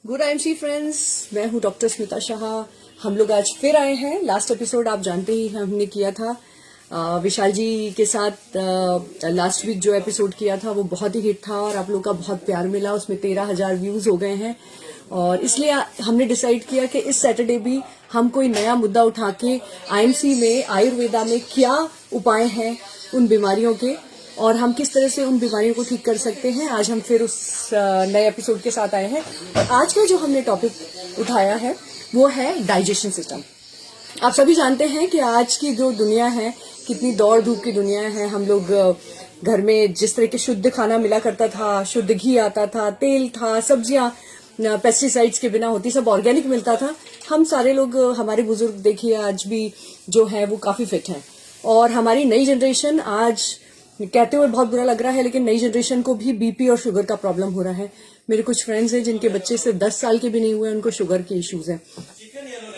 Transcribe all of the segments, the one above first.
Good IMC friends, मैं हूं doctor Smita Shah. हम लोग आज फिर आए हैं। लास्ट एपिसोड आप जानते ही हमने किया था विशाल जी के साथ। लास्ट वीक जो एपिसोड किया था वो बहुत ही हिट था और आप लोग का बहुत प्यार मिला। उसमें 13,000 व्यूज हो गए हैं और इसलिए हमने डिसाइड किया कि इस सैटरडे भी हम कोई नया मुद्दा उठा के आईएमसी में, आयुर्वेदा में क्या उपाय हैं उन बीमारियों के और हम किस तरह से उन बीमारियों को ठीक कर सकते हैं। आज हम फिर उस नए एपिसोड के साथ आए हैं और आज का जो हमने टॉपिक उठाया है वो है डाइजेशन सिस्टम। आप सभी जानते हैं कि आज की जो दुनिया है, कितनी दौड़ धूप की दुनिया है। हम लोग घर में जिस तरह के शुद्ध खाना मिला करता था, शुद्ध घी आता था, तेल था, सब्जियां पेस्टिसाइड्स के बिना होती, सब ऑर्गेनिक मिलता था। हम सारे लोग, हमारे बुजुर्ग देखिए आज भी जो है वो काफी फिट हैं। और हमारी नई जनरेशन, आज कहते हुए बहुत बुरा लग रहा है, लेकिन नई जनरेशन को भी बीपी और शुगर का प्रॉब्लम हो रहा है। मेरे कुछ फ्रेंड्स हैं जिनके बच्चे से 10 साल के भी नहीं हुए, उनको शुगर के इश्यूज हैं।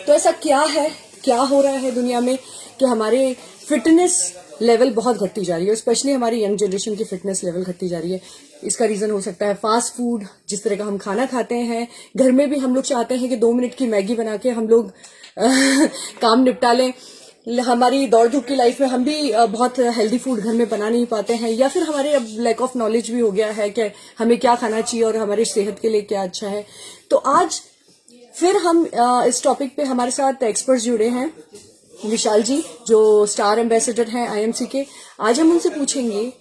तो ऐसा क्या है, क्या हो रहा है दुनिया में कि हमारे फिटनेस लेवल बहुत घटती जा रही है, स्पेशली हमारी यंग जनरेशन की फिटनेस लेवल घटती जा रही है। इसका रीजन हो सकता है फास्ट फूड, जिस तरह का हम खाना खाते हैं। घर में भी हम लोग चाहते हैं कि 2 मिनट की मैगी बना के हम लोग काम निपटा लें। हमारी दौड़ धूप की लाइफ में हम भी बहुत हेल्दी फूड घर में बना नहीं पाते हैं, या फिर हमारे अब लैक ऑफ नॉलेज भी हो गया है कि हमें क्या खाना चाहिए और हमारी सेहत के लिए क्या अच्छा है। तो आज फिर हम इस टॉपिक पे हमारे साथ एक्सपर्ट्स जुड़े हैं, विशाल जी जो स्टार एम्बेसडर हैं आईएमसी के। आज हम उनसे पूछेंगे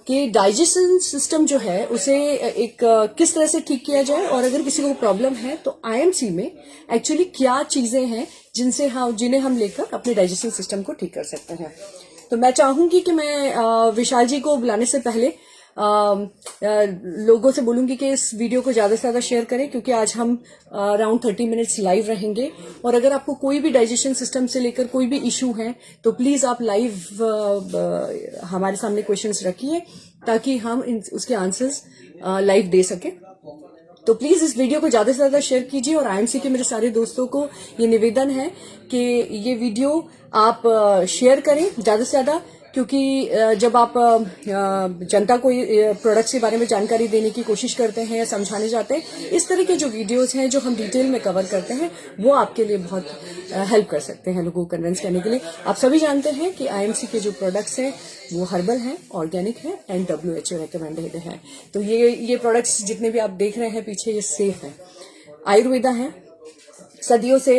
कि डाइजेशन सिस्टम जो है उसे एक किस तरह से ठीक किया जाए, और अगर किसी को प्रॉब्लम है तो आईएमसी में एक्चुअली क्या चीजें हैं जिन्हें हम लेकर अपने डाइजेशन सिस्टम को ठीक कर सकते हैं। तो मैं चाहूंगी कि मैं विशाल जी को बुलाने से पहले लोगों से बोलूंगी कि इस वीडियो को ज्यादा से ज्यादा शेयर करें, क्योंकि आज हम अराउंड 30 मिनट्स लाइव रहेंगे। और अगर आपको कोई भी डाइजेशन सिस्टम से लेकर कोई भी इशू है तो प्लीज आप लाइव हमारे सामने क्वेश्चंस रखिए ताकि हम उसके आंसर्स लाइव दे सकें। तो प्लीज इस वीडियो को ज्यादा से ज्यादा शेयर कीजिए। और आईएमसी के मेरे सारे दोस्तों को ये निवेदन है कि ये वीडियो आप शेयर करें ज्यादा से ज्यादा, क्योंकि जब आप जनता को प्रोडक्ट्स के बारे में जानकारी देने की कोशिश करते हैं या समझाने जाते हैं, इस तरह के जो वीडियोस हैं जो हम डिटेल में कवर करते हैं वो आपके लिए बहुत हेल्प कर सकते हैं लोगों को कन्विंस करने के लिए। आप सभी जानते हैं कि आईएमसी के जो प्रोडक्ट्स हैं वो हर्बल हैं, ऑर्गेनिक हैं एंड WHO रिकमेंडेड हैं। तो ये प्रोडक्ट्स जितने भी आप देख रहे हैं पीछे, ये सेफ हैं, आयुर्वेदा हैं। सदियों से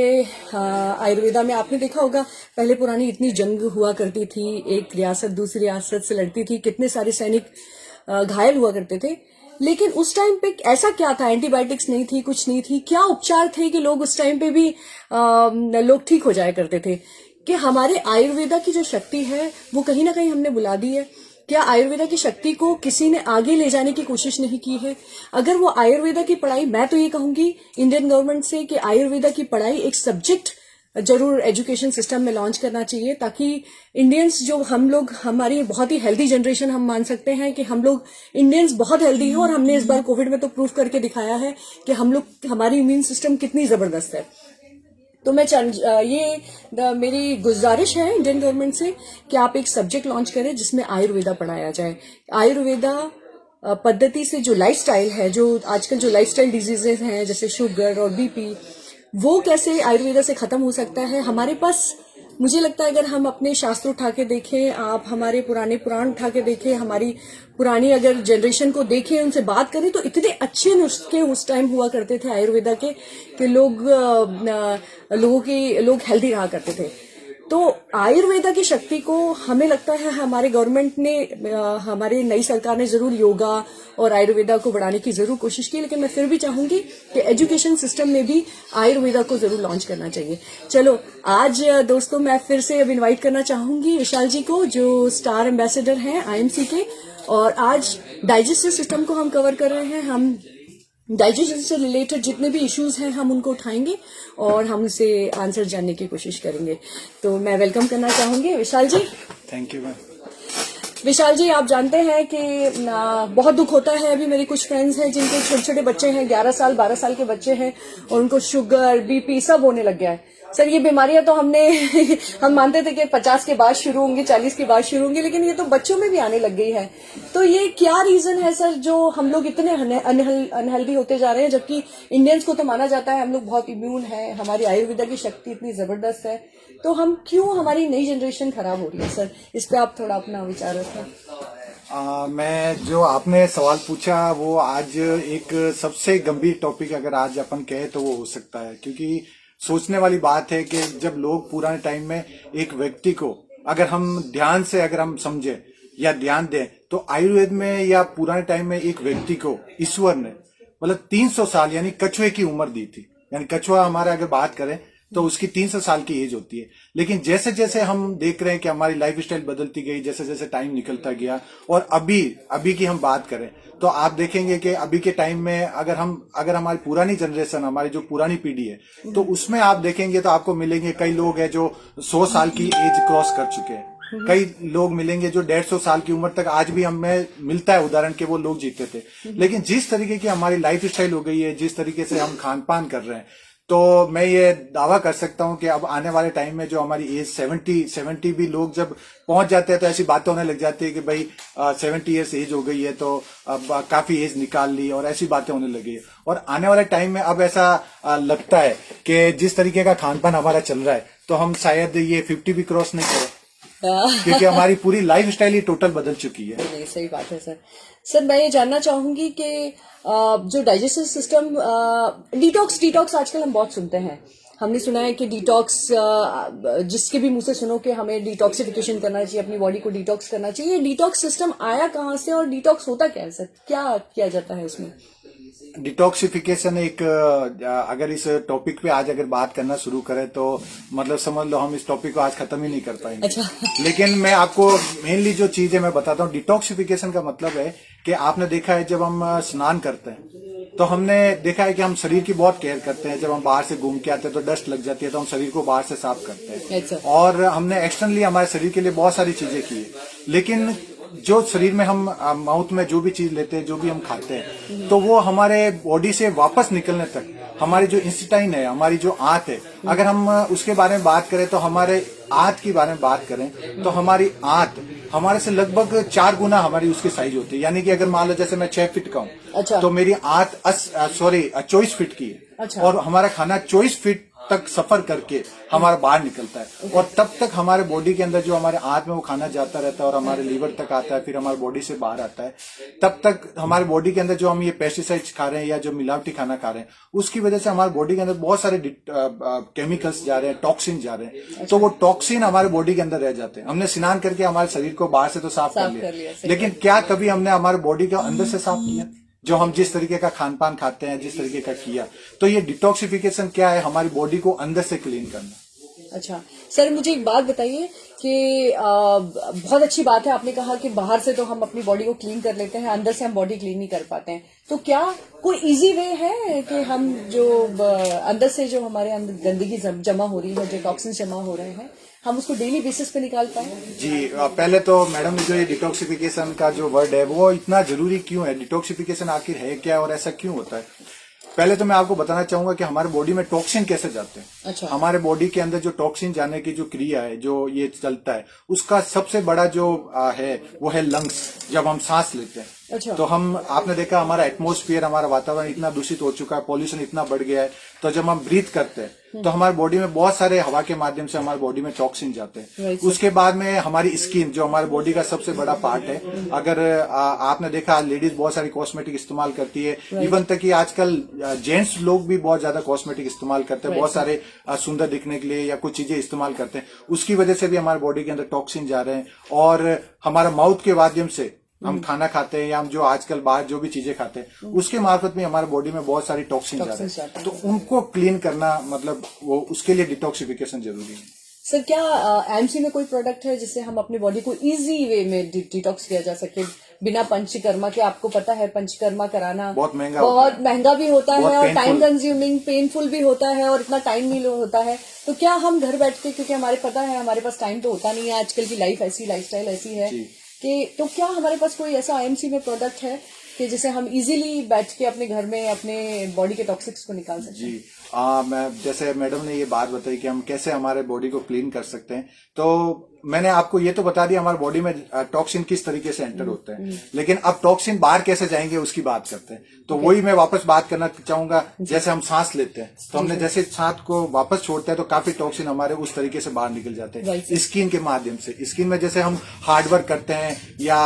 आयुर्वेदा में आपने देखा होगा, पहले पुरानी इतनी जंग हुआ करती थी, एक रियासत दूसरी रियासत से लड़ती थी, कितने सारे सैनिक घायल हुआ करते थे। लेकिन उस टाइम पे ऐसा क्या था, एंटीबायोटिक्स नहीं थी, कुछ नहीं थी, क्या उपचार थे कि लोग उस टाइम पे भी लोग ठीक हो जाया करते थे। कि हमारे आयुर्वेदा की जो शक्ति है वो कहीं ना कहीं हमने बुला दी है। क्या आयुर्वेदा की शक्ति को किसी ने आगे ले जाने की कोशिश नहीं की है? अगर वो आयुर्वेदा की पढ़ाई, मैं तो ये कहूंगी इंडियन गवर्नमेंट से कि आयुर्वेदा की पढ़ाई एक सब्जेक्ट जरूर एजुकेशन सिस्टम में लॉन्च करना चाहिए, ताकि इंडियंस जो हम लोग, हमारी बहुत ही हेल्दी जनरेशन, हम मान सकते हैं कि हम लोग इंडियंस बहुत हेल्दी हैं। और हमने इस बार कोविड में तो प्रूफ करके दिखाया है कि हमारी इम्यून सिस्टम कितनी जबरदस्त है। तो मैं मेरी गुजारिश है इंडियन गवर्नमेंट से कि आप एक सब्जेक्ट लॉन्च करें जिसमें आयुर्वेदा पढ़ाया जाए। आयुर्वेदा पद्धति से जो लाइफस्टाइल है, जो आजकल जो लाइफस्टाइल डिजीजेस हैं जैसे शुगर और बीपी, वो कैसे आयुर्वेदा से खत्म हो सकता है। हमारे पास, मुझे लगता है अगर हम अपने शास्त्र उठा के देखें, आप हमारे पुराने पुराण उठा के देखें, हमारी पुरानी अगर जनरेशन को देखें, उनसे बात करें, तो इतने अच्छे नुस्खे उस टाइम हुआ करते थे आयुर्वेदा के कि लोग हेल्दी रहा करते थे। तो आयुर्वेदा की शक्ति को हमें लगता है हमारे गवर्नमेंट ने, हमारी नई सरकार ने जरूर योगा और आयुर्वेदा को बढ़ाने की जरूर कोशिश की, लेकिन मैं फिर भी चाहूंगी कि एजुकेशन सिस्टम में भी आयुर्वेदा को जरूर लॉन्च करना चाहिए। चलो आज दोस्तों, मैं फिर से अब इनवाइट करना चाहूंगी विशाल जी को, जो स्टार एम्बेसडर हैं आईएमसी के। और आज डाइजेस्टिव सिस्टम को हम कवर कर रहे हैं। हम डाइजेशन से रिलेटेड जितने भी इश्यूज हैं हम उनको उठाएंगे और हम उसे आंसर जानने की कोशिश करेंगे। तो मैं वेलकम करना चाहूंगी Vishal ji. Thank you ma'am. Vishal ji, आप जानते हैं कि बहुत दुख होता है, अभी मेरे कुछ फ्रेंड्स हैं जिनके छोटे छोटे बच्चे हैं, 11 साल 12 साल के बच्चे हैं, और उनको शुगर बीपी सब होने लग गया है। सर ये बीमारियां तो हम मानते थे कि 50 के बाद शुरू होंगी, 40 के बाद शुरू होंगी, लेकिन ये तो बच्चों में भी आने लग गई है। तो ये क्या रीजन है सर जो हम लोग इतने अनहेल्दी होते जा रहे हैं, जबकि इंडियंस को तो माना जाता है हम लोग बहुत इम्यून है, हमारी आयुर्वेदा की शक्ति इतनी जबरदस्त है, तो हम क्यों, हमारी नई जनरेशन खराब हो रही है सर? इस पे आप थोड़ा अपना विचार रखें। मैं जो आपने सवाल पूछा वो आज एक सबसे गंभीर टॉपिक अगर आज अपन कहे तो वो हो सकता है, क्योंकि सोचने वाली बात है कि जब लोग पुराने टाइम में एक व्यक्ति को अगर हम ध्यान से अगर हम समझे या ध्यान दें तो आयुर्वेद में या पुराने टाइम में एक व्यक्ति को ईश्वर ने मतलब 300 साल यानी कछुए की उम्र दी थी। यानी कछुआ हमारा अगर बात करें तो उसकी 300 साल की एज होती है। लेकिन जैसे जैसे हम देख रहे हैं कि हमारी लाइफ स्टाइल बदलती गई, जैसे जैसे टाइम निकलता गया, और अभी की हम बात करें तो आप देखेंगे कि अभी के टाइम में अगर हमारी पुरानी जनरेशन, हमारी जो पुरानी पीढ़ी है, तो उसमें आप देखेंगे तो आपको मिलेंगे कई लोग हैं जो 100 साल की एज क्रॉस कर चुके हैं। कई लोग मिलेंगे जो 150 साल की उम्र तक आज भी हमें मिलता है उदाहरण के वो लोग जीते थे। लेकिन जिस तरीके की हमारी लाइफ स्टाइल हो गई है, जिस तरीके से हम खान पान कर रहे हैं, तो मैं ये दावा कर सकता हूं कि अब आने वाले टाइम में जो हमारी एज 70 भी लोग जब पहुंच जाते हैं तो ऐसी बातें होने लग जाती है कि भाई 70 ईयर्स एज हो गई है तो अब काफी एज निकाल ली, और ऐसी बातें होने लगी है। और आने वाले टाइम में अब ऐसा लगता है कि जिस तरीके का खान पान हमारा चल रहा है तो हम शायद ये 50 भी क्रॉस नहीं करें, क्योंकि हमारी पूरी लाइफ स्टाइल ही टोटल बदल चुकी है। नहीं, सही बात है सर। सर मैं ये जानना चाहूंगी कि जो डाइजेस्टिव सिस्टम डिटॉक्स आजकल हम बहुत सुनते हैं, हमने सुना है कि डिटॉक्स, जिसके भी मुंह से सुनो कि हमें डिटॉक्सिफिकेशन करना चाहिए, अपनी बॉडी को डिटॉक्स करना चाहिए। डिटॉक्स सिस्टम आया कहाँ से और डिटॉक्स होता क्या है सर? क्या किया जाता है उसमें? डिटॉक्सिफिकेशन एक अगर इस टॉपिक पे आज अगर बात करना शुरू करें तो मतलब समझ लो हम इस टॉपिक को आज खत्म ही नहीं कर पाएंगे। अच्छा। लेकिन मैं आपको मेनली जो चीज है मैं बताता हूँ। डिटॉक्सिफिकेशन का मतलब है कि आपने देखा है जब हम स्नान करते हैं तो हमने देखा है कि हम शरीर की बहुत केयर करते हैं। जब हम बाहर से घूम के आते हैं तो डस्ट लग जाती है तो हम शरीर को बाहर से साफ करते हैं। अच्छा। और हमने एक्सटर्नली हमारे शरीर के लिए बहुत सारी चीजें की है। लेकिन जो शरीर में हम माउथ में जो भी चीज लेते हैं, जो भी हम खाते हैं, तो वो हमारे बॉडी से वापस निकलने तक हमारी जो इंस्टाइन है, हमारी जो आंत है, अगर हम उसके बारे में बात करें तो हमारे आंत के बारे में बात करें तो हमारी आंत हमारे से लगभग 4 गुना हमारी उसकी साइज होती है। यानी कि अगर मान लो जैसे मैं 6 फीट का हूँ। अच्छा। तो मेरी आंत 24 फीट की है। अच्छा। और हमारा खाना 24 फीट तक सफर करके हमारा बाहर निकलता है। और तब तक हमारे बॉडी के अंदर जो हमारे आंत में वो खाना जाता रहता है और हमारे लीवर तक आता है, फिर हमारे बॉडी से बाहर आता है। तब तक हमारे बॉडी के अंदर जो हम ये पेस्टिसाइड्स खा रहे हैं या जो मिलावटी खाना खा रहे हैं, उसकी वजह से हमारे बॉडी के अंदर बहुत सारे केमिकल्स जा रहे हैं, टॉक्सिन जा रहे हैं। तो वो टॉक्सिन हमारे बॉडी के अंदर रह जाते हैं। हमने स्नान करके हमारे शरीर को बाहर से तो साफ कर लिया, लेकिन क्या कभी हमने हमारे बॉडी को अंदर से साफ किया? जो हम जिस तरीके का खान पान खाते हैं, जिस तरीके का किया, तो ये डिटॉक्सिफिकेशन क्या है? हमारी बॉडी को अंदर से क्लीन करना। अच्छा सर, मुझे एक बात बताइए कि बहुत अच्छी बात है, आपने कहा कि बाहर से तो हम अपनी बॉडी को क्लीन कर लेते हैं, अंदर से हम बॉडी क्लीन नहीं कर पाते हैं। तो क्या कोई इजी वे है कि हम जो अंदर से जो हमारे अंदर गंदगी जमा हो रही है, जो टॉक्सिन जमा हो रहे हैं, हम उसको डेली बेसिस पे निकाल पाए? जी, पहले तो मैडम ने जो ये डिटॉक्सिफिकेशन का जो वर्ड है वो इतना जरूरी क्यों है? डिटॉक्सिफिकेशन आखिर है क्या और ऐसा क्यों होता है? पहले तो मैं आपको बताना चाहूंगा कि हमारे बॉडी में टॉक्सिन कैसे जाते हैं। अच्छा। हमारे बॉडी के अंदर जो टॉक्सिन जाने की जो क्रिया है, जो ये चलता है, उसका सबसे बड़ा जो है वो है लंग्स। जब हम सांस लेते हैं। अच्छा। तो आपने देखा हमारा एटमॉस्फेयर, हमारा वातावरण इतना दूषित हो चुका है, पॉल्यूशन इतना बढ़ गया है, तो जब हम ब्रीथ करते हैं तो हमारे बॉडी में बहुत सारे हवा के माध्यम से हमारे बॉडी में टॉक्सिन जाते हैं। उसके बाद में हमारी स्किन, जो हमारे बॉडी का सबसे बड़ा पार्ट है, अगर आपने देखा लेडीज बहुत सारी कॉस्मेटिक इस्तेमाल करती है, इवन तक कि आजकल जेंट्स लोग भी बहुत ज्यादा कॉस्मेटिक इस्तेमाल करते हैं, बहुत सारे सुंदर दिखने के लिए या कुछ चीजें इस्तेमाल करते हैं। उसकी वजह से भी हमारे बॉडी के अंदर टॉक्सिन जा रहे हैं। और हमारा माउथ के माध्यम से हम खाना खाते हैं या हम जो आजकल बाहर जो भी चीजें खाते हैं, उसके मार्फत में हमारे बॉडी में बहुत सारी टॉक्सिन जा रहे हैं। तो उनको क्लीन करना, मतलब वो उसके लिए डिटॉक्सिफिकेशन जरूरी है। सर, क्या एमसी में कोई प्रोडक्ट है जिससे हम अपनी बॉडी को इजी वे में डिटॉक्स किया जा सके बिना पंचकर्मा के? आपको पता है पंचकर्मा कराना बहुत महंगा भी होता है और टाइम कंज्यूमिंग, पेनफुल भी होता है और इतना टाइम नहीं होता है। तो क्या हम घर बैठ के, क्योंकि हमारे पता है हमारे पास टाइम तो होता नहीं है, आजकल की लाइफस्टाइल ऐसी है कि, तो क्या हमारे पास कोई ऐसा आईएमसी में प्रोडक्ट है कि जिसे हम इजीली बैठ के अपने घर में अपने बॉडी के टॉक्सिक्स को निकाल सकते हैं? जी मैं जैसे मैडम ने ये बात बताई कि हम कैसे हमारे बॉडी को क्लीन कर सकते हैं, तो मैंने आपको ये तो बता दिया हमारे बॉडी में टॉक्सिन किस तरीके से एंटर होते हैं, लेकिन अब टॉक्सिन बाहर कैसे जाएंगे उसकी बात करते हैं। तो वही मैं वापस बात करना चाहूंगा, जैसे हम सांस लेते हैं तो हमने जैसे सांस को वापस छोड़ते हैं तो काफी टॉक्सिन हमारे उस तरीके से बाहर निकल जाते हैं स्किन के माध्यम से। स्किन में जैसे हम हार्डवर्क करते हैं या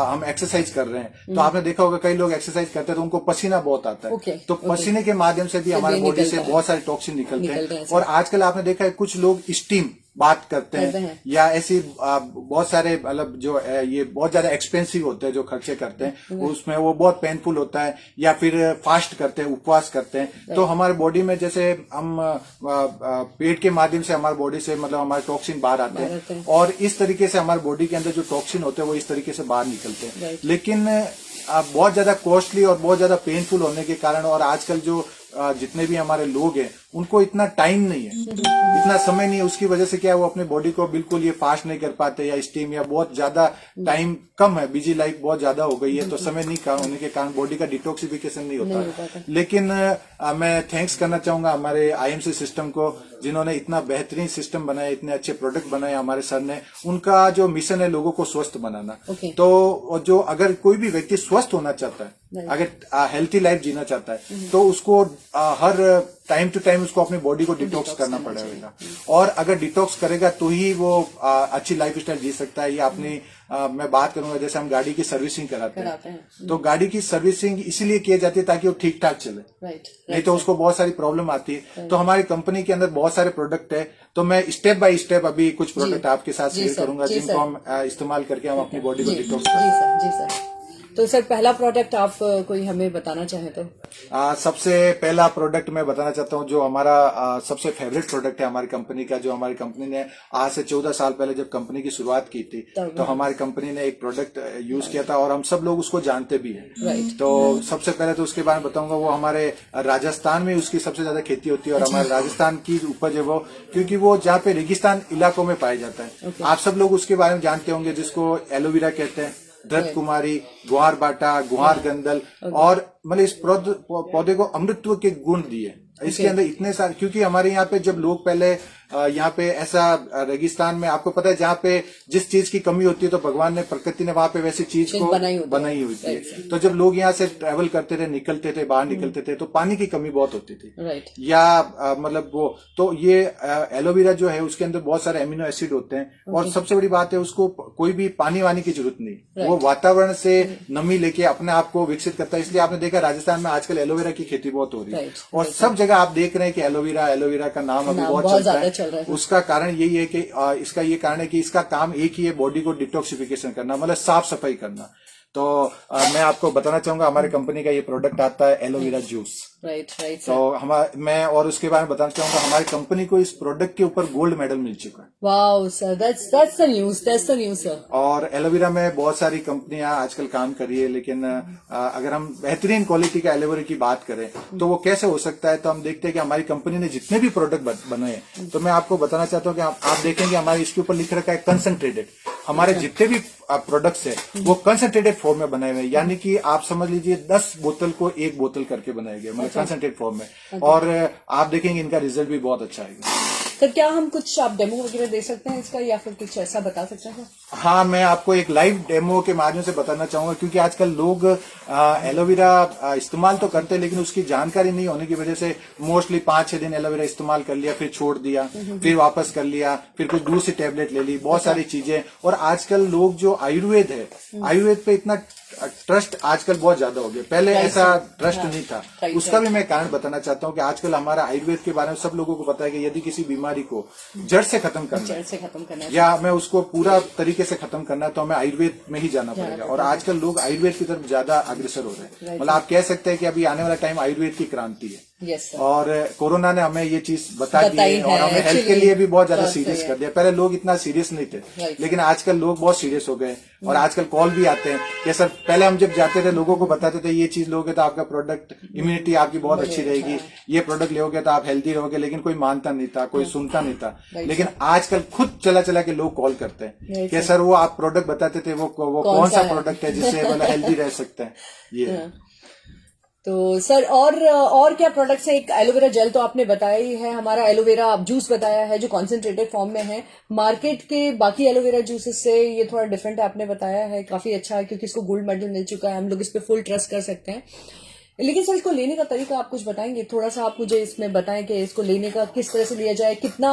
हम एक्सरसाइज कर रहे हैं, तो आपने देखा होगा कई लोग एक्सरसाइज करते हैं तो उनको पसीना बहुत आता है, तो पसीने के माध्यम से भी हमारे बॉडी से बहुत सारे टॉक्सिन निकलते हैं। और आजकल आपने देखा है कुछ लोग स्टीम बात करते हैं या ऐसी बहुत सारे मतलब जो ये बहुत ज्यादा एक्सपेंसिव होते हैं जो खर्चे करते हैं, उसमें वो बहुत पेनफुल होता है, या फिर फास्ट करते हैं, उपवास करते हैं। तो हमारे बॉडी में जैसे हम पेट के माध्यम से हमारे बॉडी से मतलब हमारे टॉक्सिन बाहर आते हैं, और इस तरीके से हमारे बॉडी के अंदर जो टॉक्सिन होते हैं वो इस तरीके से बाहर निकलते हैं। लेकिन बहुत ज्यादा कॉस्टली और बहुत ज्यादा पेनफुल होने के कारण, और आजकल जो जितने भी हमारे लोग हैं उनको इतना टाइम नहीं है, इतना समय नहीं है, उसकी वजह से क्या है वो अपने बॉडी को बिल्कुल ये फास्ट नहीं कर पाते, या स्टीम, या बहुत ज्यादा टाइम कम है, बिजी लाइफ बहुत ज्यादा हो गई है, तो समय नहीं होने के कारण बॉडी का डिटॉक्सिफिकेशन नहीं होता। लेकिन मैं थैंक्स करना चाहूंगा हमारे आईएमसी सिस्टम को, जिन्होंने इतना बेहतरीन सिस्टम बनाया, इतने अच्छे प्रोडक्ट बनाए हमारे सर ने। उनका जो मिशन है लोगों को स्वस्थ बनाना, तो जो अगर कोई भी व्यक्ति स्वस्थ होना चाहता है, अगर हेल्थी लाइफ जीना चाहता है, तो उसको हर टाइम टू टाइम उसको अपनी बॉडी को डिटॉक्स करना पड़ेगा, और अगर डिटॉक्स करेगा तो ही वो अच्छी लाइफ स्टाइल जी सकता है। या अपनी मैं बात करूंगा जैसे हम गाड़ी की सर्विसिंग कराते हैं, तो गाड़ी की सर्विसिंग इसीलिए की जाती है ताकि वो ठीक ठाक चले, नहीं तो उसको बहुत सारी प्रॉब्लम आती है। तो हमारी कंपनी के अंदर बहुत सारे प्रोडक्ट है, तो मैं स्टेप बाय स्टेप अभी कुछ प्रोडक्ट आपके साथ शेयर करूंगा जिनको हम इस्तेमाल करके हम अपनी बॉडी को डिटॉक्स करें। जी सर। तो सर पहला प्रोडक्ट आप कोई हमें बताना चाहें तो? सबसे पहला प्रोडक्ट मैं बताना चाहता हूं जो हमारा सबसे फेवरेट प्रोडक्ट है हमारी कंपनी का, जो हमारी कंपनी ने आज से 14 साल पहले जब कंपनी की शुरुआत की थी, तो हमारी कंपनी ने एक प्रोडक्ट यूज किया था, और हम सब लोग उसको जानते भी हैं। तो सबसे पहले तो उसके बारे में बताऊंगा, वो हमारे राजस्थान में उसकी सबसे ज्यादा खेती होती है, और हमारे राजस्थान की उपज है वो, क्योंकि वो जहाँ पे रेगिस्तान इलाकों में पाया जाता है। आप सब लोग उसके बारे में जानते होंगे, जिसको एलोवेरा कहते हैं, धृत कुमारी, गुहार बाटा, गुहार गंदल, और मतलब इस पौधे को अमृतत्व के गुण दिए। इसके अंदर इतने सारे, क्योंकि हमारे यहाँ पे जब लोग पहले यहाँ पे ऐसा रेगिस्तान में आपको पता है जहाँ पे जिस चीज की कमी होती है तो भगवान ने, प्रकृति ने वहां पे वैसी चीज को बनाई हुई थी। तो जब लोग यहाँ से ट्रेवल करते थे, निकलते थे, बाहर निकलते थे, तो पानी की कमी बहुत होती थी, या मतलब वो, तो ये एलोवेरा जो है उसके अंदर बहुत सारे एमिनो एसिड होते हैं, और सबसे बड़ी बात है उसको कोई भी पानी वानी की जरूरत नहीं, वो वातावरण से नमी लेके अपने आप को विकसित करता है। इसलिए आपने देखा राजस्थान में आजकल एलोवेरा की खेती बहुत हो रही है, और सब जगह आप देख रहे हैं कि एलोवेरा का नाम अभी बहुत चलता है। उसका कारण यही है कि इसका ये कारण है कि इसका काम एक ही है, बॉडी को डिटॉक्सिफिकेशन करना, मतलब साफ सफाई करना। तो मैं आपको बताना चाहूंगा हमारी कंपनी का ये प्रोडक्ट आता है एलोवेरा जूस। राइट। तो मैं और उसके बारे में बताना चाहूंगा, हमारी कंपनी को इस प्रोडक्ट के ऊपर गोल्ड मेडल मिल चुका है। Wow sir, that's the news sir. और एलोवेरा में बहुत सारी कंपनियां आजकल काम कर रही है, लेकिन अगर हम बेहतरीन क्वालिटी का एलोवेरा की बात करें तो वो कैसे हो सकता है, तो हम देखते हैं कि हमारी कंपनी ने जितने भी प्रोडक्ट बनाए हैं, तो मैं आपको बताना चाहता हूँ कि आप देखेंगे हमारे इसके ऊपर लिख रखा है कंसंट्रेटेड। हमारे जितने भी प्रोडक्ट्स है वो कंसंट्रेटेड फॉर्म में बनाए हुए हैं, यानी कि आप समझ लीजिए 10 बोतल को 1 बोतल करके बनाए गए, मतलब कंसंट्रेट फॉर्म में। और आप देखेंगे इनका रिजल्ट भी बहुत अच्छा आएगा। सर क्या हम कुछ आप डेमो वगैरह दे सकते हैं इसका, या फिर कुछ ऐसा बता सकते हैं? हाँ, मैं आपको एक लाइव डेमो के माध्यम से बताना चाहूंगा, क्योंकि आजकल लोग एलोवेरा इस्तेमाल तो करते हैं, लेकिन उसकी जानकारी नहीं होने की वजह से मोस्टली 5-6 दिन एलोवेरा इस्तेमाल कर लिया, फिर छोड़ दिया, फिर वापस कर लिया, फिर कुछ दूसरी टेबलेट ले ली, बहुत सारी चीजें। और आजकल लोग जो आयुर्वेद है, आयुर्वेद पे इतना ट्रस्ट आजकल बहुत ज्यादा हो गया, पहले ऐसा ट्रस्ट नहीं था। उसका भी मैं कारण बताना चाहता हूँ कि आजकल हमारा आयुर्वेद के बारे में सब लोगों को पता है कि यदि किसी बीमारी को जड़ से खत्म करना है, या मैं उसको पूरा तरीके से खत्म करना है, तो हमें आयुर्वेद में ही जाना पड़ेगा। और आजकल लोग आयुर्वेद की तरफ ज्यादा अग्रसर हो रहे हैं, मतलब आप कह सकते हैं कि अभी आने वाला टाइम आयुर्वेद की क्रांति है। Yes, sir. और कोरोना ने हमें ये चीज बता दी बताई है और है, हमें हेल्थ के actually, लिए भी बहुत ज्यादा बहुत सीरियस सही कर है। दिया। पहले लोग इतना सीरियस नहीं थे, Right, लेकिन आजकल लोग बहुत सीरियस हो गए और आजकल कॉल भी आते हैं कि सर, पहले हम जब जाते थे लोगों को बताते थे ये चीज लोगे तो आपका प्रोडक्ट इम्यूनिटी आपकी बहुत अच्छी रहेगी, ये प्रोडक्ट लोगे तो आप हेल्दी रहोगे, लेकिन कोई मानता नहीं था, कोई सुनता नहीं था। लेकिन आजकल खुद चला चला के लोग कॉल करते हैं कि सर वो आप प्रोडक्ट बताते थे वो कौन सा प्रोडक्ट है जिससे मतलब हेल्दी रह सकते हैं ये। तो सर और क्या प्रोडक्ट्स है? एक एलोवेरा जेल तो आपने बताया ही है, हमारा एलोवेरा जूस बताया है जो कॉन्सेंट्रेटेड फॉर्म में है। मार्केट के बाकी एलोवेरा जूसेस से ये थोड़ा डिफरेंट है, आपने बताया है, काफी अच्छा है क्योंकि इसको गोल्ड मेडल मिल चुका है, हम लोग इस पे फुल ट्रस्ट कर सकते हैं। लेकिन सर इसको लेने का तरीका आप कुछ बताएंगे? थोड़ा सा आप मुझे इसमें बताएं कि इसको लेने का किस तरह से लिया जाए, कितना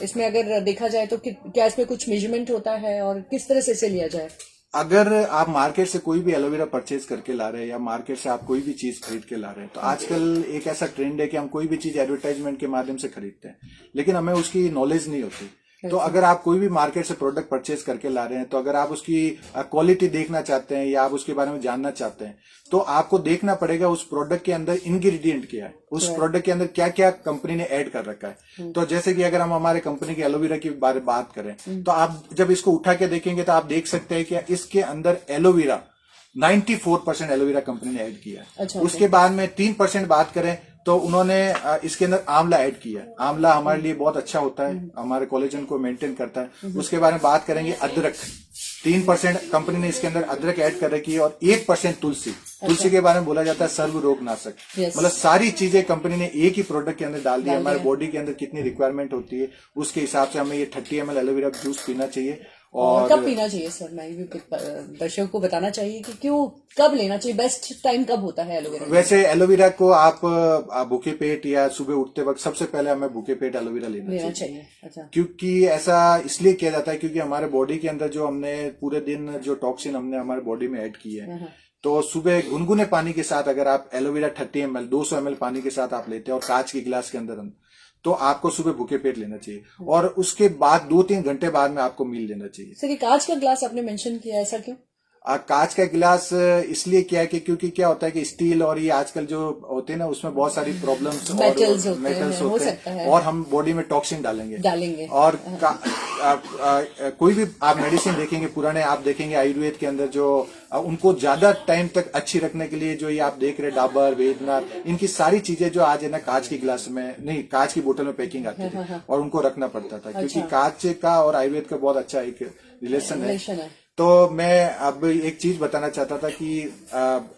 इसमें अगर देखा जाए तो क्या इसमें कुछ मेजरमेंट होता है और किस तरह से इसे लिया जाए? अगर आप मार्केट से कोई भी एलोवेरा परचेज करके ला रहे हैं या मार्केट से आप कोई भी चीज खरीद के ला रहे हैं, तो आजकल एक ऐसा ट्रेंड है कि हम कोई भी चीज एडवर्टाइजमेंट के माध्यम से खरीदते हैं, लेकिन हमें उसकी नॉलेज नहीं होती। तो अगर आप कोई भी मार्केट से प्रोडक्ट परचेज करके ला रहे हैं, तो अगर आप उसकी क्वालिटी देखना चाहते हैं या आप उसके बारे में जानना चाहते हैं, तो आपको देखना पड़ेगा उस प्रोडक्ट के अंदर इंग्रेडिएंट क्या है, उस प्रोडक्ट के अंदर क्या क्या कंपनी ने ऐड कर रखा है। तो जैसे कि अगर हम हमारे कंपनी की एलोवेरा की बात करें, तो आप जब इसको उठा के देखेंगे तो आप देख सकते हैं कि इसके अंदर एलोवेरा 94% एलोवेरा कंपनी ने ऐड किया है। अच्छा, उसके बाद में 3% बात करें तो उन्होंने इसके अंदर आंवला ऐड किया है। आंवला हमारे लिए बहुत अच्छा होता है, हमारे कोलेजन को मेंटेन करता है। उसके बारे में बात करेंगे अदरक, 3% कंपनी ने इसके अंदर अदरक ऐड कर रखी है और 1% तुलसी। तुलसी के बारे में बोला जाता है सर्व रोग नाशक। मतलब सारी चीजें कंपनी ने एक ही प्रोडक्ट के अंदर डाल दी है। हमारे बॉडी के अंदर कितनी रिक्वायरमेंट होती है उसके हिसाब से हमें ये 30 ml एलोवेरा जूस पीना चाहिए। और कब पीना चाहिए सर? मैं भी दर्शकों को बताना चाहिए कि क्यों, कब लेना चाहिए, बेस्ट टाइम कब होता है एलोवेरा? वैसे एलोवेरा को आप भूखे पेट या सुबह उठते वक्त सबसे पहले हमें भूखे पेट एलोवेरा लेना चाहिए। अच्छा। क्योंकि ऐसा इसलिए किया जाता है क्योंकि हमारे बॉडी के अंदर जो हमने पूरे दिन जो टॉक्सिन हमने हमारे बॉडी में ऐड की है, तो सुबह गुनगुने पानी के साथ अगर आप एलोवेरा 30 ml 200 ml पानी के साथ आप लेते हैं और कांच के गिलास के अंदर, तो आपको सुबह भूखे पेट लेना चाहिए और उसके बाद 2-3 घंटे बाद में आपको मील लेना चाहिए। सर ये कांच का ग्लास आपने मेंशन किया है, ऐसा क्यों? कांच का गिलास इसलिए किया है कि क्योंकि क्या होता है कि स्टील और ये आजकल जो होते हैं ना उसमें बहुत सारी प्रॉब्लम्स और मेटल्स होते हैं और हम बॉडी में टॉक्सिन डालेंगे और कोई भी आप मेडिसिन देखेंगे पुराने, आप देखेंगे आयुर्वेद के अंदर जो उनको ज्यादा टाइम तक अच्छी रखने के लिए जो ये आप देख रहे डाबर, वेदनाथ, इनकी सारी चीजें जो आज है ना कांच की गिलास में नहीं, कांच की बोतल में पैकिंग आती थी और उनको रखना पड़ता था। क्योंकि कांच का और आयुर्वेद का बहुत अच्छा एक रिलेशन है। तो मैं अब एक चीज बताना चाहता था कि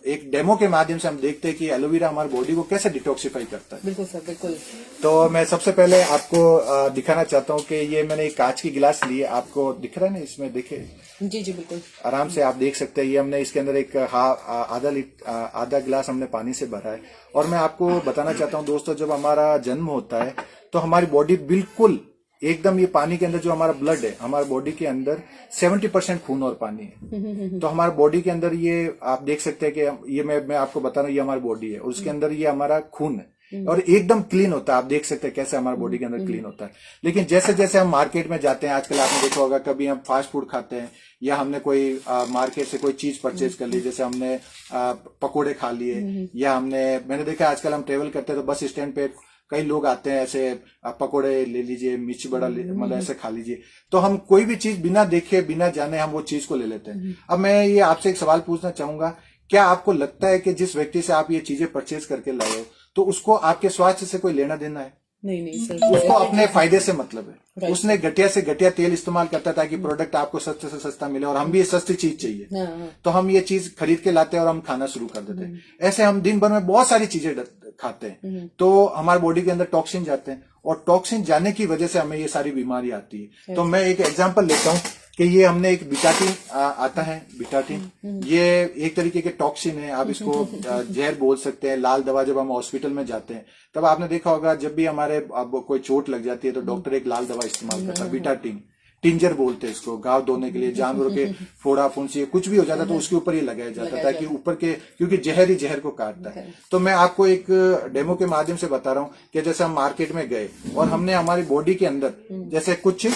एक डेमो के माध्यम से हम देखते हैं कि एलोवेरा हमारी बॉडी को कैसे डिटॉक्सिफाई करता है। बिल्कुल सर, बिल्कुल। तो मैं सबसे पहले आपको दिखाना चाहता हूँ कि ये मैंने एक कांच की गिलास ली है, आपको दिख रहा है ना इसमें, देखे? जी जी बिल्कुल, आराम से आप देख सकते हैं। ये हमने इसके अंदर एक आधा गिलास हमने पानी से भरा है। और मैं आपको बताना चाहता हूँ दोस्तों, जब हमारा जन्म होता है तो हमारी बॉडी बिल्कुल एकदम, ये पानी के अंदर जो हमारा ब्लड है, हमारे बॉडी के अंदर 70% खून और पानी है। तो हमारे बॉडी के अंदर ये आप देख सकते हैं कि ये मैं आपको बता रहा हूँ, ये हमारी बॉडी है और उसके अंदर ये हमारा खून है और एकदम क्लीन होता है। आप देख सकते हैं कैसे हमारे बॉडी के अंदर क्लीन होता है। लेकिन जैसे जैसे हम मार्केट में जाते हैं, आजकल आपने देखा होगा, कभी हम फास्ट फूड खाते हैं या हमने कोई मार्केट से कोई चीज परचेज कर ली, जैसे हमने पकोड़े खा लिए या मैंने देखा आजकल हम ट्रेवल करते हैं तो बस स्टैंड पे कई लोग आते हैं, ऐसे पकोड़े ले लीजिए, मिर्ची बड़ा मतलब ऐसे खा लीजिए। तो हम कोई भी चीज बिना देखे बिना जाने हम वो चीज को ले लेते हैं। अब मैं ये आपसे एक सवाल पूछना चाहूंगा, क्या आपको लगता है कि जिस व्यक्ति से आप ये चीजें परचेज करके लाए हो तो उसको आपके स्वास्थ्य से कोई लेना देना है? नहीं सर, उसको अपने फायदे से मतलब है। उसने घटिया से घटिया तेल इस्तेमाल करता है ताकि प्रोडक्ट आपको सस्ते से सस्ता मिले और हम भी ये सस्ती चीज चाहिए, तो हम ये चीज खरीद के लाते हैं और हम खाना शुरू कर देते हैं। ऐसे हम दिन भर में बहुत सारी चीजें खाते हैं तो हमारे बॉडी के अंदर टॉक्सिन जाते हैं और टॉक्सिन जाने की वजह से हमें ये सारी बीमारी आती है। तो मैं एक एग्जांपल लेता हूँ कि ये हमने एक बिटाटिन आता है, बिटाटिन ये एक तरीके के टॉक्सिन है, आप इसको जहर बोल सकते हैं। लाल दवा, जब हम हॉस्पिटल में जाते हैं तब आपने देखा होगा जब भी हमारे कोई चोट लग जाती है तो डॉक्टर एक लाल दवा इस्तेमाल करता है, बिटाटिन, टिंजर बोलते हैं इसको, घाव धोने के लिए, जानवरों के फोड़ा फुंसी कुछ भी हो जाता है तो उसके ऊपर ये लगाया जाता था कि ऊपर के, क्योंकि जहर ही जहर को काटता है। तो मैं आपको एक डेमो के माध्यम से बता रहा हूँ कि जैसे हम मार्केट में गए और हमने हमारी बॉडी के अंदर जैसे कुछ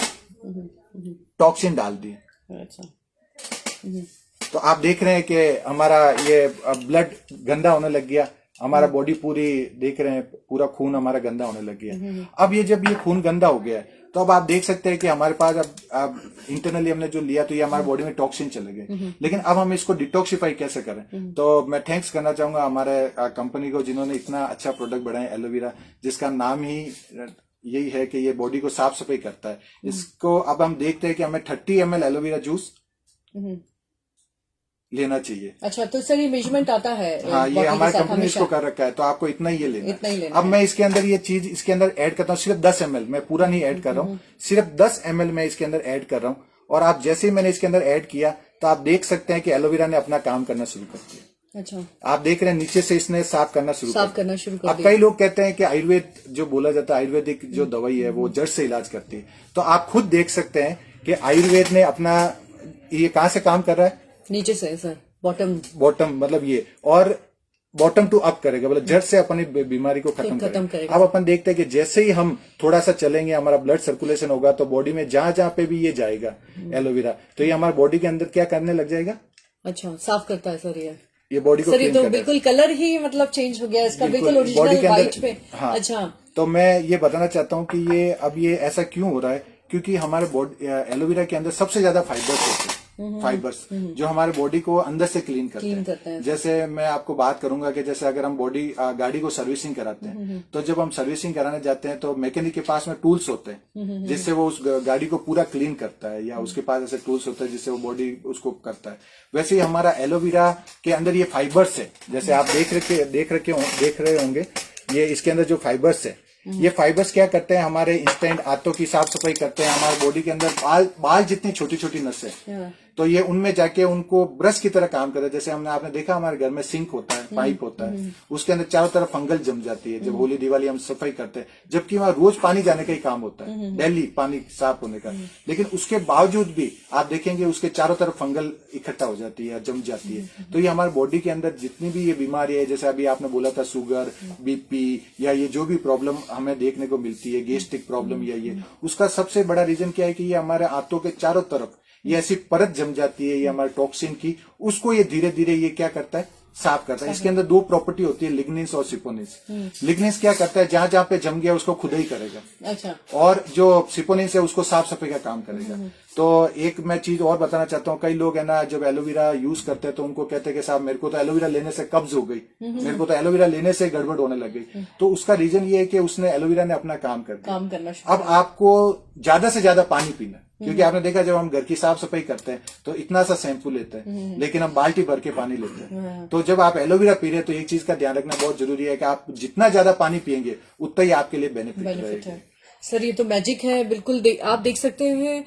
टॉक्सिन डाल दी, तो आप देख रहे हैं कि हमारा ये ब्लड गंदा होने लग गया। हमारा बॉडी पूरी देख रहे हैं, पूरा खून हमारा गंदा होने लग गया है। अब ये जब ये खून गंदा हो गया है तो अब आप देख सकते हैं कि हमारे पास अब इंटरनली हमने जो लिया तो ये हमारे बॉडी में टॉक्सिन चले गए, लेकिन अब हम इसको डिटॉक्सिफाई कैसे करें। तो मैं थैंक्स करना चाहूंगा हमारे कंपनी को जिन्होंने इतना अच्छा प्रोडक्ट बनाया एलोवेरा, जिसका नाम ही यही है कि ये बॉडी को साफ सफाई करता है। इसको अब हम देखते हैं कि हमें 30 ml एलोवेरा जूस लेना चाहिए। अच्छा, तो सर ये मेजरमेंट आता है? हाँ, ये bottle के हमारी साथ कंपनी ने हमेशा? इसको कर रखा है, तो आपको इतना ही ये लेना इतना ही है। लेना अब है। मैं इसके अंदर ये चीज इसके अंदर ऐड करता हूँ, सिर्फ 10 ml, मैं पूरा नहीं ऐड कर रहा हूँ, सिर्फ 10 ml मैं इसके अंदर ऐड कर रहा हूँ। और आप जैसे ही मैंने इसके अंदर ऐड किया तो आप देख सकते हैं कि एलोवेरा ने अपना काम करना शुरू कर दिया। अच्छा, आप देख रहे हैं नीचे से इसने साफ करना शुरू कर कर अब कई लोग कहते हैं कि आयुर्वेद जो बोला जाता है, आयुर्वेदिक जो दवाई है वो जड़ से इलाज करती है, तो आप खुद देख सकते हैं कि आयुर्वेद ने अपना ये कहां से काम कर रहा है, नीचे से सर, बॉटम मतलब ये, और बॉटम टू अप करेगा, मतलब जड़ से अपनी बीमारी को खत्म करेगा। अब अपन देखते हैं कि जैसे ही हम थोड़ा सा चलेंगे, हमारा ब्लड सर्कुलेशन होगा, तो बॉडी में जहां जहां पे भी ये जाएगा एलोवेरा, तो ये हमारे बॉडी के अंदर क्या करने लग जाएगा। अच्छा, साफ करता है सर ये बॉडी को सर, ये क्लीन तो करेगा। बिल्कुल कलर ही मतलब चेंज हो गया इसका, बिल्कुल बॉडी ओरिजिनल के व्हाइट अंदर पे। हाँ। अच्छा, तो मैं ये बताना चाहता हूँ कि ये अब ये ऐसा क्यों हो रहा है, क्योंकि हमारे बॉडी एलोवेरा के अंदर सबसे ज्यादा फाइबर्स होते हैं, फाइबर्स जो हमारे बॉडी को अंदर से क्लीन करते हैं। जैसे मैं आपको बात करूंगा कि जैसे अगर हम गाड़ी को सर्विसिंग कराते हैं, तो जब हम सर्विसिंग कराने जाते हैं तो मैकेनिक के पास में टूल्स होते हैं जिससे वो उस गाड़ी को पूरा क्लीन करता है, या उसके पास ऐसे टूल्स होते हैं जिससे वो बॉडी उसको करता है। वैसे ही हमारा एलोवेरा के अंदर ये फाइबर्स है, जैसे आप देख रहे होंगे ये इसके अंदर जो फाइबर्स है, ये फाइबर्स क्या करते हैं, हमारे इंस्टेंट आंतों की साफ सफाई करते हैं। हमारे बॉडी के अंदर बाल जितनी छोटी छोटी नसें, तो ये उनमें जाके उनको ब्रश की तरह काम करता है। जैसे आपने देखा हमारे घर में सिंक होता है, पाइप होता है, उसके अंदर चारों तरफ फंगल जम जाती है जब होली दिवाली हम सफाई करते हैं, जबकि वहां रोज पानी जाने का ही काम होता है, डेली पानी साफ होने का। लेकिन उसके बावजूद भी आप देखेंगे उसके चारों तरफ फंगल इकट्ठा हो जाती है, जम जाती है। तो ये हमारे बॉडी के अंदर जितनी भी ये बीमारी है, जैसे अभी आपने बोला था शुगर, बीपी, या ये जो भी प्रॉब्लम हमें देखने को मिलती है, गेस्ट्रिक प्रॉब्लम, या ये उसका सबसे बड़ा रीजन क्या है कि ये हमारे आंतों के चारों तरफ ये ऐसी परत जम जाती है, ये हमारे टॉक्सिन की, उसको ये धीरे धीरे ये क्या करता है, साफ करता है। इसके अंदर दो प्रॉपर्टी होती है, लिग्निन्स और सिपोनिन्स। लिग्निन्स क्या करता है, जहां जहां पे जम गया उसको खुद ही करेगा। अच्छा। और जो सिपोनिन्स है उसको साफ सफाई का काम करेगा। तो एक मैं चीज और बताना चाहता हूँ, कई लोग है ना जब एलोवेरा यूज करते हैं तो उनको कहते हैं कि साहब मेरे को तो एलोवेरा लेने से कब्ज हो गई, मेरे को तो एलोवेरा लेने से गड़बड़ होने लग गई। तो उसका रीजन ये है कि उसने एलोवेरा ने अपना काम कर दिया। अब आपको ज्यादा से ज्यादा पानी पीना, क्योंकि आपने देखा जब हम घर की साफ सफाई करते हैं तो इतना सा शैम्पू लेते हैं, लेकिन हम बाल्टी भर के पानी लेते हैं। तो जब आप एलोवेरा पी रहे हैं तो एक चीज का ध्यान रखना बहुत जरूरी है कि आप जितना ज्यादा पानी पियेंगे उतना ही आपके लिए बेनिफिट रहेगा। सर ये तो मैजिक है बिल्कुल। आप देख सकते हैं,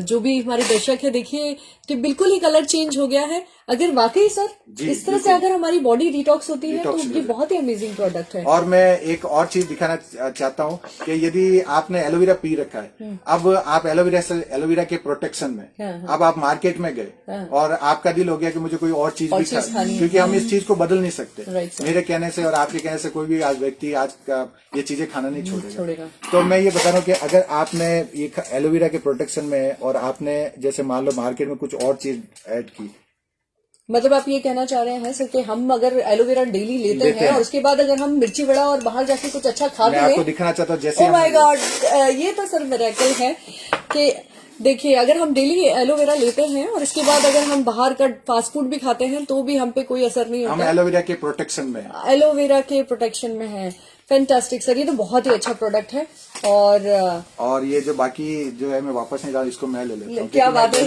जो भी हमारे दर्शक है, देखिए कि बिल्कुल ही कलर चेंज हो गया है। अगर वाकई सर इस तरह से अगर हमारी बॉडी डिटॉक्स होती है तो ये बहुत ही अमेजिंग प्रोडक्ट है। और मैं एक और चीज दिखाना चाहता हूँ कि यदि आपने एलोवेरा पी रखा है, अब आप एलोवेरा के प्रोटेक्शन में अब आप मार्केट में गए और आपका दिल हो गया कि मुझे कोई और चीज भी खानी, क्योंकि हम इस चीज को बदल नहीं सकते। मेरे कहने से और आपके कहने से कोई भी आज व्यक्ति आज ये चीजें खाना नहीं छोड़ेगा। तो मैं ये बता रहा हूँ कि अगर आपने ये एलोवेरा के प्रोटेक्शन में और आपने जैसे मान लो मार्केट में कुछ और चीज ऐड की, मतलब आप ये कहना चाह रहे हैं सर कि हम अगर एलोवेरा डेली लेते हैं और उसके बाद अगर हम मिर्ची वड़ा और बाहर जाके कुछ अच्छा खा मैं आपको दिखाना चाहता हूँ जैसे ओह माय गॉड, ये तो सर मिरेकल है कि देखिए अगर हम डेली एलोवेरा लेते हैं और इसके बाद अगर हम बाहर का फास्ट फूड भी खाते हैं तो भी हम पे कोई असर नहीं होता। हम एलोवेरा के प्रोटेक्शन में है। फैंटास्टिक सर, ये तो बहुत ही अच्छा प्रोडक्ट है। और ये जो बाकी जो है मैं वापस नहीं डाल, इसको मैं ले लेता हूँ। क्या बात है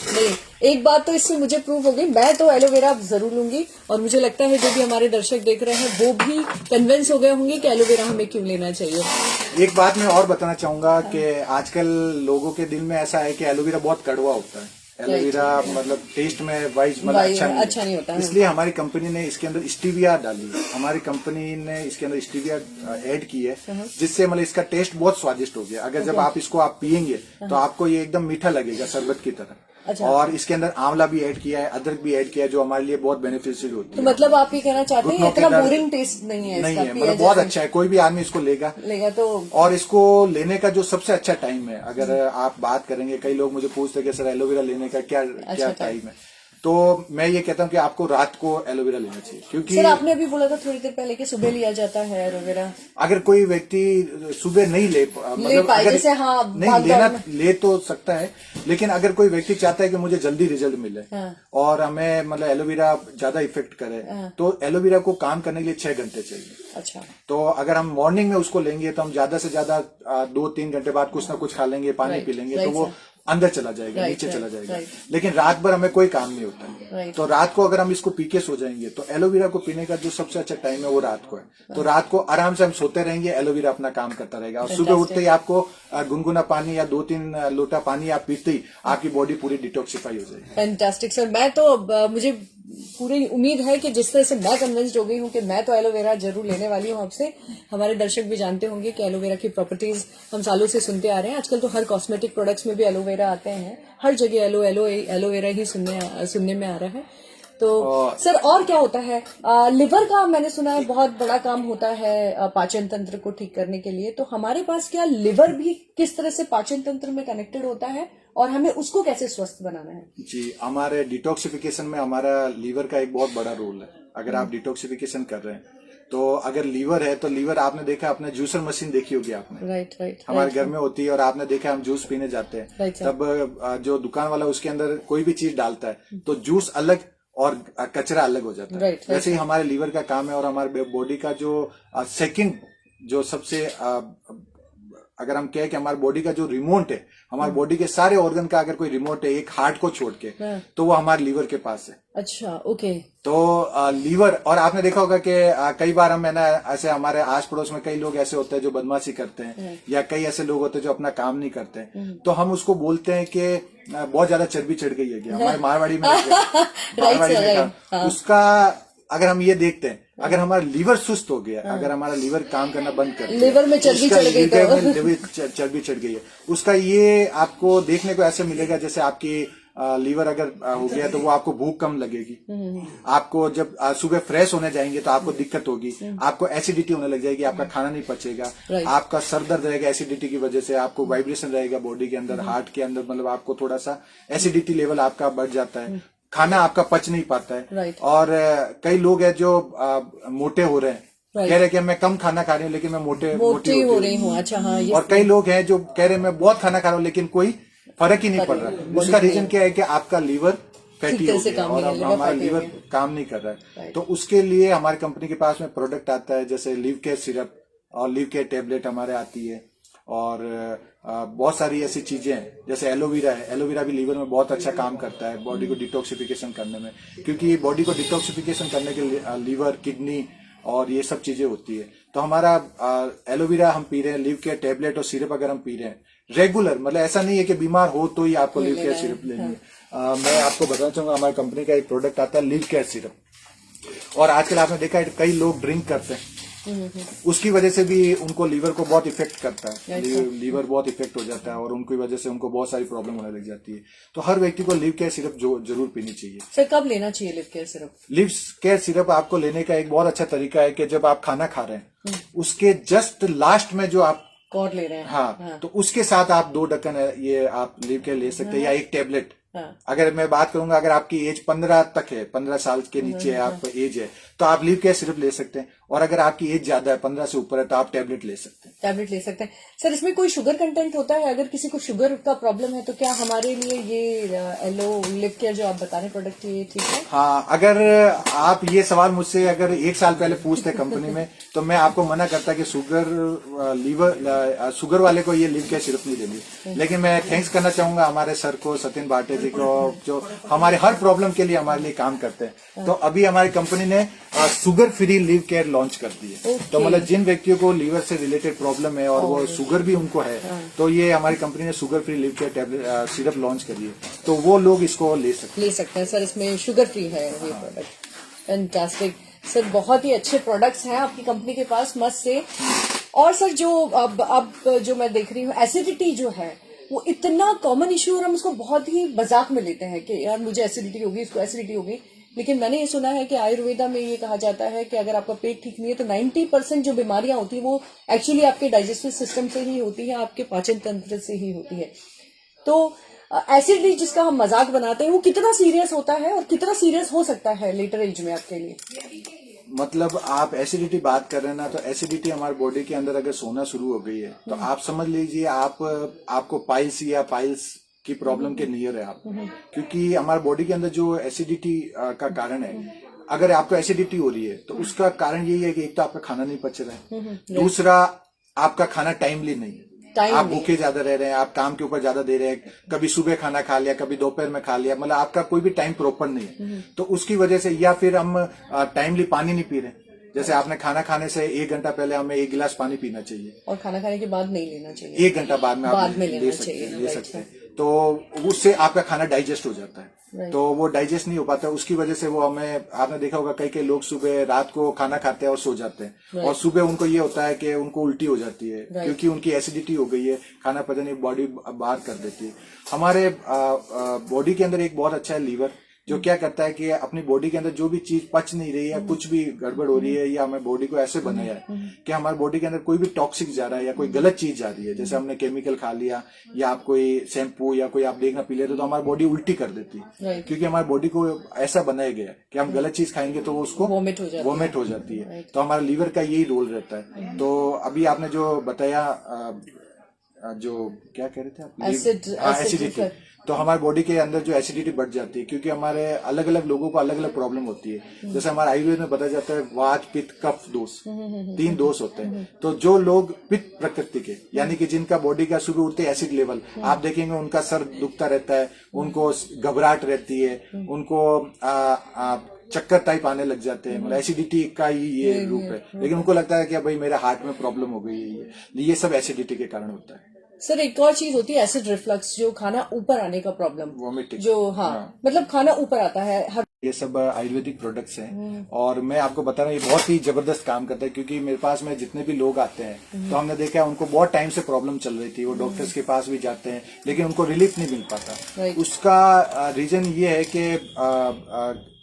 नहीं, एक बात तो इससे मुझे प्रूव हो गई, मैं तो एलोवेरा जरूर लूंगी और मुझे लगता है जो भी हमारे दर्शक देख रहे हैं वो भी कन्विंस हो गए होंगे कि एलोवेरा हमें क्यों लेना चाहिए। एक बात मैं और बताना चाहूंगा कि आजकल लोगों के दिल में ऐसा है कि एलोवेरा बहुत कड़वा होता है, एलोवेरा मतलब टेस्ट में वाइज मतलब अच्छा नहीं होता, इसलिए हमारी कंपनी ने इसके अंदर स्टीविया डाली है। हमारी कंपनी ने इसके अंदर स्टीविया ऐड की है, जिससे मतलब इसका टेस्ट बहुत स्वादिष्ट हो गया। अगर जब आप इसको पियेंगे तो आपको ये एकदम मीठा लगेगा, शरबत की तरह। अच्छा। और इसके अंदर आंवला भी ऐड किया है, अदरक भी ऐड किया है, जो हमारे लिए बहुत बेनिफिशियल होती है। तो मतलब आप ये कहना चाहते हैं इतना बोरिंग टेस्ट नहीं है? नहीं है, मतलब बहुत अच्छा है, कोई भी आदमी इसको लेगा तो। और इसको लेने का जो सबसे अच्छा टाइम है, अगर आप बात करेंगे, कई लोग मुझे पूछते हैं कि सर एलोवेरा लेने का क्या टाइम है, तो मैं ये कहता हूँ कि आपको रात को एलोवेरा लेना चाहिए, क्योंकि सर आपने अभी बोला था थोड़ी देर पहले कि सुबह लिया जाता है एलोवेरा। अगर कोई व्यक्ति सुबह नहीं मतलब पाए, अगर जैसे हाँ नहीं ले तो सकता है, लेकिन अगर कोई व्यक्ति चाहता है कि मुझे जल्दी रिजल्ट मिले और हमें मतलब एलोवेरा ज्यादा इफेक्ट करे, तो एलोवेरा को काम करने के लिए 6 घंटे चाहिए। अच्छा। तो अगर हम मॉर्निंग में उसको लेंगे तो हम ज्यादा से ज्यादा 2-3 घंटे बाद कुछ ना कुछ खा लेंगे, पानी पी लेंगे, तो वो अंदर चला जाएगा, नीचे चला जाएगा। लेकिन रात भर हमें कोई काम नहीं होता है। तो रात को अगर हम इसको पी के सो जाएंगे, तो एलोवेरा को पीने का जो सबसे अच्छा टाइम है वो रात को है। तो रात को आराम से हम सोते रहेंगे, एलोवेरा अपना काम करता रहेगा, और सुबह उठते ही आपको गुनगुना पानी या 2-3 लोटा पानी आप पीते ही आपकी बॉडी पूरी डिटॉक्सिफाई हो जाएगी। Fantastic sir. मैं तो मुझे पूरी उम्मीद है कि जिस तरह से मैं कन्विंस्ड हो गई हूँ कि मैं तो एलोवेरा जरूर लेने वाली हूँ आपसे, हमारे दर्शक भी जानते होंगे कि एलोवेरा की प्रॉपर्टीज हम सालों से सुनते आ रहे हैं। आजकल तो हर कॉस्मेटिक प्रोडक्ट्स में भी एलोवेरा आते हैं, हर जगह एलोवेरा ही सुनने में आ रहा है। तो सर और क्या होता है? लिवर का मैंने सुना है बहुत बड़ा काम होता है पाचन तंत्र को ठीक करने के लिए, तो हमारे पास क्या लिवर भी किस तरह से पाचन तंत्र में कनेक्टेड होता है और हमें उसको कैसे स्वस्थ बनाना है? जी, हमारे डिटॉक्सिफिकेशन में हमारा लीवर का एक बहुत बड़ा रोल है। अगर आप डिटॉक्सिफिकेशन कर रहे हैं, तो अगर लीवर है, तो लीवर आपने देखा, अपने जूसर मशीन देखी होगी आपने, राइट हमारे घर में होती है, और आपने देखा हम जूस पीने जाते हैं, तब जो दुकान वाला उसके अंदर कोई भी चीज डालता है तो जूस अलग और कचरा अलग हो जाता है। वैसे ही हमारे लीवर का काम है, और हमारे बॉडी का जो सेकंड जो सबसे अगर हम कहें कि हमारी बॉडी का जो रिमोट है, हमारी बॉडी के सारे ऑर्गन का अगर कोई रिमोट है एक हार्ट को छोड़ के, तो वो हमारे लीवर के पास है। अच्छा, ओके। तो लीवर, और आपने देखा होगा कि कई बार हम ऐसे हमारे आस पड़ोस में कई लोग ऐसे होते हैं जो बदमाशी करते हैं, या कई ऐसे लोग होते हैं जो अपना काम नहीं करते हैं, तो हम उसको बोलते हैं कि बहुत ज्यादा चर्बी चढ़ गई है। हमारे मारवाड़ी में उसका अगर हम ये देखते हैं, अगर हमारा लीवर सुस्त हो गया, अगर हमारा लीवर काम करना बंद कर दिया, लीवर में चर्बी चढ़ गई, चर्बी चढ़ गई है, उसका ये आपको देखने को ऐसे मिलेगा जैसे आपकी लीवर अगर हो गया तो वो आपको भूख कम लगेगी, आपको जब सुबह फ्रेश होने जाएंगे तो आपको दिक्कत होगी, आपको एसिडिटी होने लग जाएगी, आपका खाना नहीं पचेगा, आपका सर दर्द रहेगा एसिडिटी की वजह से, आपको वाइब्रेशन रहेगा बॉडी के अंदर, हार्ट के अंदर, मतलब आपको थोड़ा सा एसिडिटी लेवल आपका बढ़ जाता है, खाना आपका पच नहीं पाता है। और कई लोग हैं जो मोटे हो रहे हैं, कह रहे हैं कि मैं कम खाना खा रही हूँ लेकिन मैं मोटी हो रही हूँ। अच्छा, हाँ। और कई लोग हैं जो कह रहे हैं मैं बहुत खाना खा रहा हूँ लेकिन कोई फर्क ही नहीं पड़ रहा। उसका रीजन क्या है कि आपका लीवर फैटी हो गया और हमारा लीवर काम नहीं कर रहा है। तो उसके लिए हमारी कंपनी के पास में प्रोडक्ट आता है, जैसे लिव केयर सिरप और लिव केयर टेबलेट हमारे आती है, और बहुत सारी ऐसी चीजें हैं, जैसे एलोवेरा है। एलोवेरा भी लीवर में बहुत अच्छा काम करता है बॉडी को डिटॉक्सिफिकेशन करने में, क्योंकि बॉडी को डिटॉक्सिफिकेशन करने के लिए लीवर, किडनी और ये सब चीजें होती है। तो हमारा एलोवेरा हम पी रहे हैं, लिव केयर टेबलेट और सिरप अगर हम पी रहे हैं रेगुलर, मतलब ऐसा नहीं है कि बीमार हो तो ही आपको लिव केयर सिरप लेनी है। मैं आपको बताना चाहूंगा, हमारी कंपनी का एक प्रोडक्ट आता है लिव केयर सिरप, और आजकल आपने देखा है कई लोग ड्रिंक करते हैं, उसकी वजह से भी उनको लीवर को बहुत इफेक्ट करता है, लीवर बहुत इफेक्ट हो जाता है और उनकी वजह से उनको बहुत सारी प्रॉब्लम होने लग जाती है। तो हर व्यक्ति को लिव केयर सिरप जरूर पीनी चाहिए। सर कब लेना चाहिए live care syrup? Live care syrup आपको लेने का एक बहुत अच्छा तरीका है कि जब आप खाना खा रहे हैं उसके जस्ट लास्ट में जो आप कॉर्ड ले रहे हैं, हाँ, तो उसके साथ आप 2 ढक्कन ये आप लिव केयर ले सकते हैं, या एक टेबलेट। अगर मैं बात करूंगा, अगर आपकी एज 15 तक है, 15 साल के नीचे आप एज है, तो आप लिव केयर सिरप ले सकते हैं, और अगर आपकी एज ज्यादा है, 15 से ऊपर है, तो आप टेबलेट ले सकते हैं। टेबलेट ले सकते हैं। सर इसमें कोई शुगर कंटेंट होता है? अगर किसी को शुगर का प्रॉब्लम है तो क्या हमारे लिए ये एलो लिव केयर जो आप बता रहे हैं प्रोडक्ट ये ठीक है? हाँ, अगर आप ये सवाल मुझसे अगर 1 साल पहले पूछते कंपनी में, तो मैं आपको मना करता कि शुगर वाले को ये लिव केयर सिरप नहीं देंगे। लेकिन मैं थैंक्स करना चाहूंगा हमारे सर को, सचिन भाटे जी को, जो हमारे हर प्रॉब्लम के लिए हमारे लिए काम करते हैं। तो अभी हमारी कंपनी ने sugar free live care launch कर दी है। तो मतलब जिन व्यक्तियों को लीवर से रिलेटेड प्रॉब्लम है और वो शुगर भी उनको है, तो ये हमारी कंपनी ने sugar free live care tablet syrup launch करी है, तो वो लोग इसको ले सकते हैं। सर इसमें शुगर फ्री है ये प्रोडक्ट। फैंटास्टिक सर, बहुत ही अच्छे प्रोडक्ट्स हैं आपकी कंपनी के पास, मस्त से। और सर जो अब जो मैं देख रही हूँ, एसिडिटी जो है वो इतना कॉमन इश्यू, और हम उसको बहुत ही मजाक में लेते हैं कि यार मुझे एसिडिटी होगी, इसको एसिडिटी होगी। लेकिन मैंने ये सुना है कि आयुर्वेदा में ये कहा जाता है कि अगर आपका पेट ठीक नहीं है तो 90% जो बीमारियां होती है वो एक्चुअली आपके डाइजेस्टिव सिस्टम से ही होती है, आपके पाचन तंत्र से ही होती है। तो एसिडिटी जिसका हम मजाक बनाते हैं वो कितना सीरियस होता है और कितना सीरियस हो सकता है लेटर एज में आपके लिए? मतलब आप एसिडिटी बात कर रहे हैं ना, तो एसिडिटी हमारे बॉडी के अंदर अगर सोना शुरू हो गई है तो आप समझ लीजिए आपको पाइल्स या पाइल्स की प्रॉब्लम के नियर है आप, क्योंकि हमारे बॉडी के अंदर जो एसिडिटी का कारण है, अगर आपको एसिडिटी हो रही है तो उसका कारण यही है कि एक तो आपका खाना नहीं पच रहा है, दूसरा आपका खाना टाइमली नहीं है, आप भूखे ज्यादा रह रहे हैं, आप काम के ऊपर ज्यादा दे रहे हैं, कभी सुबह खाना खा लिया, कभी दोपहर में खा लिया, मतलब आपका कोई भी टाइम प्रॉपर नहीं है। तो उसकी वजह से, या फिर हम टाइमली पानी नहीं पी रहे। जैसे आपने खाना खाने से 1 घंटा पहले हमें 1 गिलास पानी पीना चाहिए और खाना खाने के बाद नहीं लेना चाहिए, 1 घंटा बाद में आप ले सकते हैं, तो उससे आपका खाना डाइजेस्ट हो जाता है। तो वो डाइजेस्ट नहीं हो पाता, उसकी वजह से वो हमें, आपने देखा होगा कई लोग सुबह रात को खाना खाते हैं और सो जाते हैं, और सुबह उनको ये होता है कि उनको उल्टी हो जाती है, क्योंकि उनकी एसिडिटी हो गई है, खाना पचा नहीं, बॉडी बाहर कर देती है। हमारे बॉडी के अंदर एक बहुत अच्छा है लीवर, जो क्या करता है कि अपनी बॉडी के अंदर जो भी चीज पच नहीं रही है, कुछ भी गड़बड़ हो रही है, या हमें बॉडी को ऐसे बनाया है कि हमारी बॉडी के अंदर कोई भी टॉक्सिक जा रहा है या कोई गलत चीज जा रही है, जैसे हमने केमिकल खा लिया या आप कोई शैम्पू या कोई आप देखना पी लेते, तो हमारी बॉडी उल्टी कर देती है, क्योंकि हमारी बॉडी को ऐसा बनाया गया है कि हम गलत चीज खाएंगे तो वो उसको वोमिट हो जाती है। तो हमारे लीवर का यही रोल रहता है। तो अभी आपने जो बताया, जो क्या कह रहे थे आप, एसिडिटी, तो हमारे बॉडी के अंदर जो एसिडिटी बढ़ जाती है, क्योंकि हमारे अलग अलग लोगों को अलग अलग प्रॉब्लम होती है। जैसे हमारे आयुर्वेद में बताया जाता है वात पित्त कफ दोष, 3 दोष होते हैं। तो जो लोग पित्त प्रकृति के, यानी कि जिनका बॉडी का सुबह उठते एसिड लेवल, आप देखेंगे उनका सर दुखता रहता है, उनको घबराहट रहती है, उनको चक्कर टाइप आने लग जाते हैं, मतलब एसिडिटी का ही ये रूप है। लेकिन उनको लगता है कि भाई मेरे हार्ट में प्रॉब्लम हो गई है, ये सब एसिडिटी के कारण होता है। सर एक और चीज होती है एसिड रिफ्लक्स, जो खाना ऊपर आने का प्रॉब्लम, वोमिटिंग, जो मतलब खाना ऊपर आता है। ये सब आयुर्वेदिक प्रोडक्ट्स हैं, और मैं आपको बता रहा हूँ ये बहुत ही जबरदस्त काम करता है, क्योंकि मेरे पास में जितने भी लोग आते हैं तो हमने देखा है उनको बहुत टाइम से प्रॉब्लम चल रही थी, वो डॉक्टर्स के पास भी जाते हैं लेकिन उनको रिलीफ नहीं मिल पाता। उसका रीजन ये है कि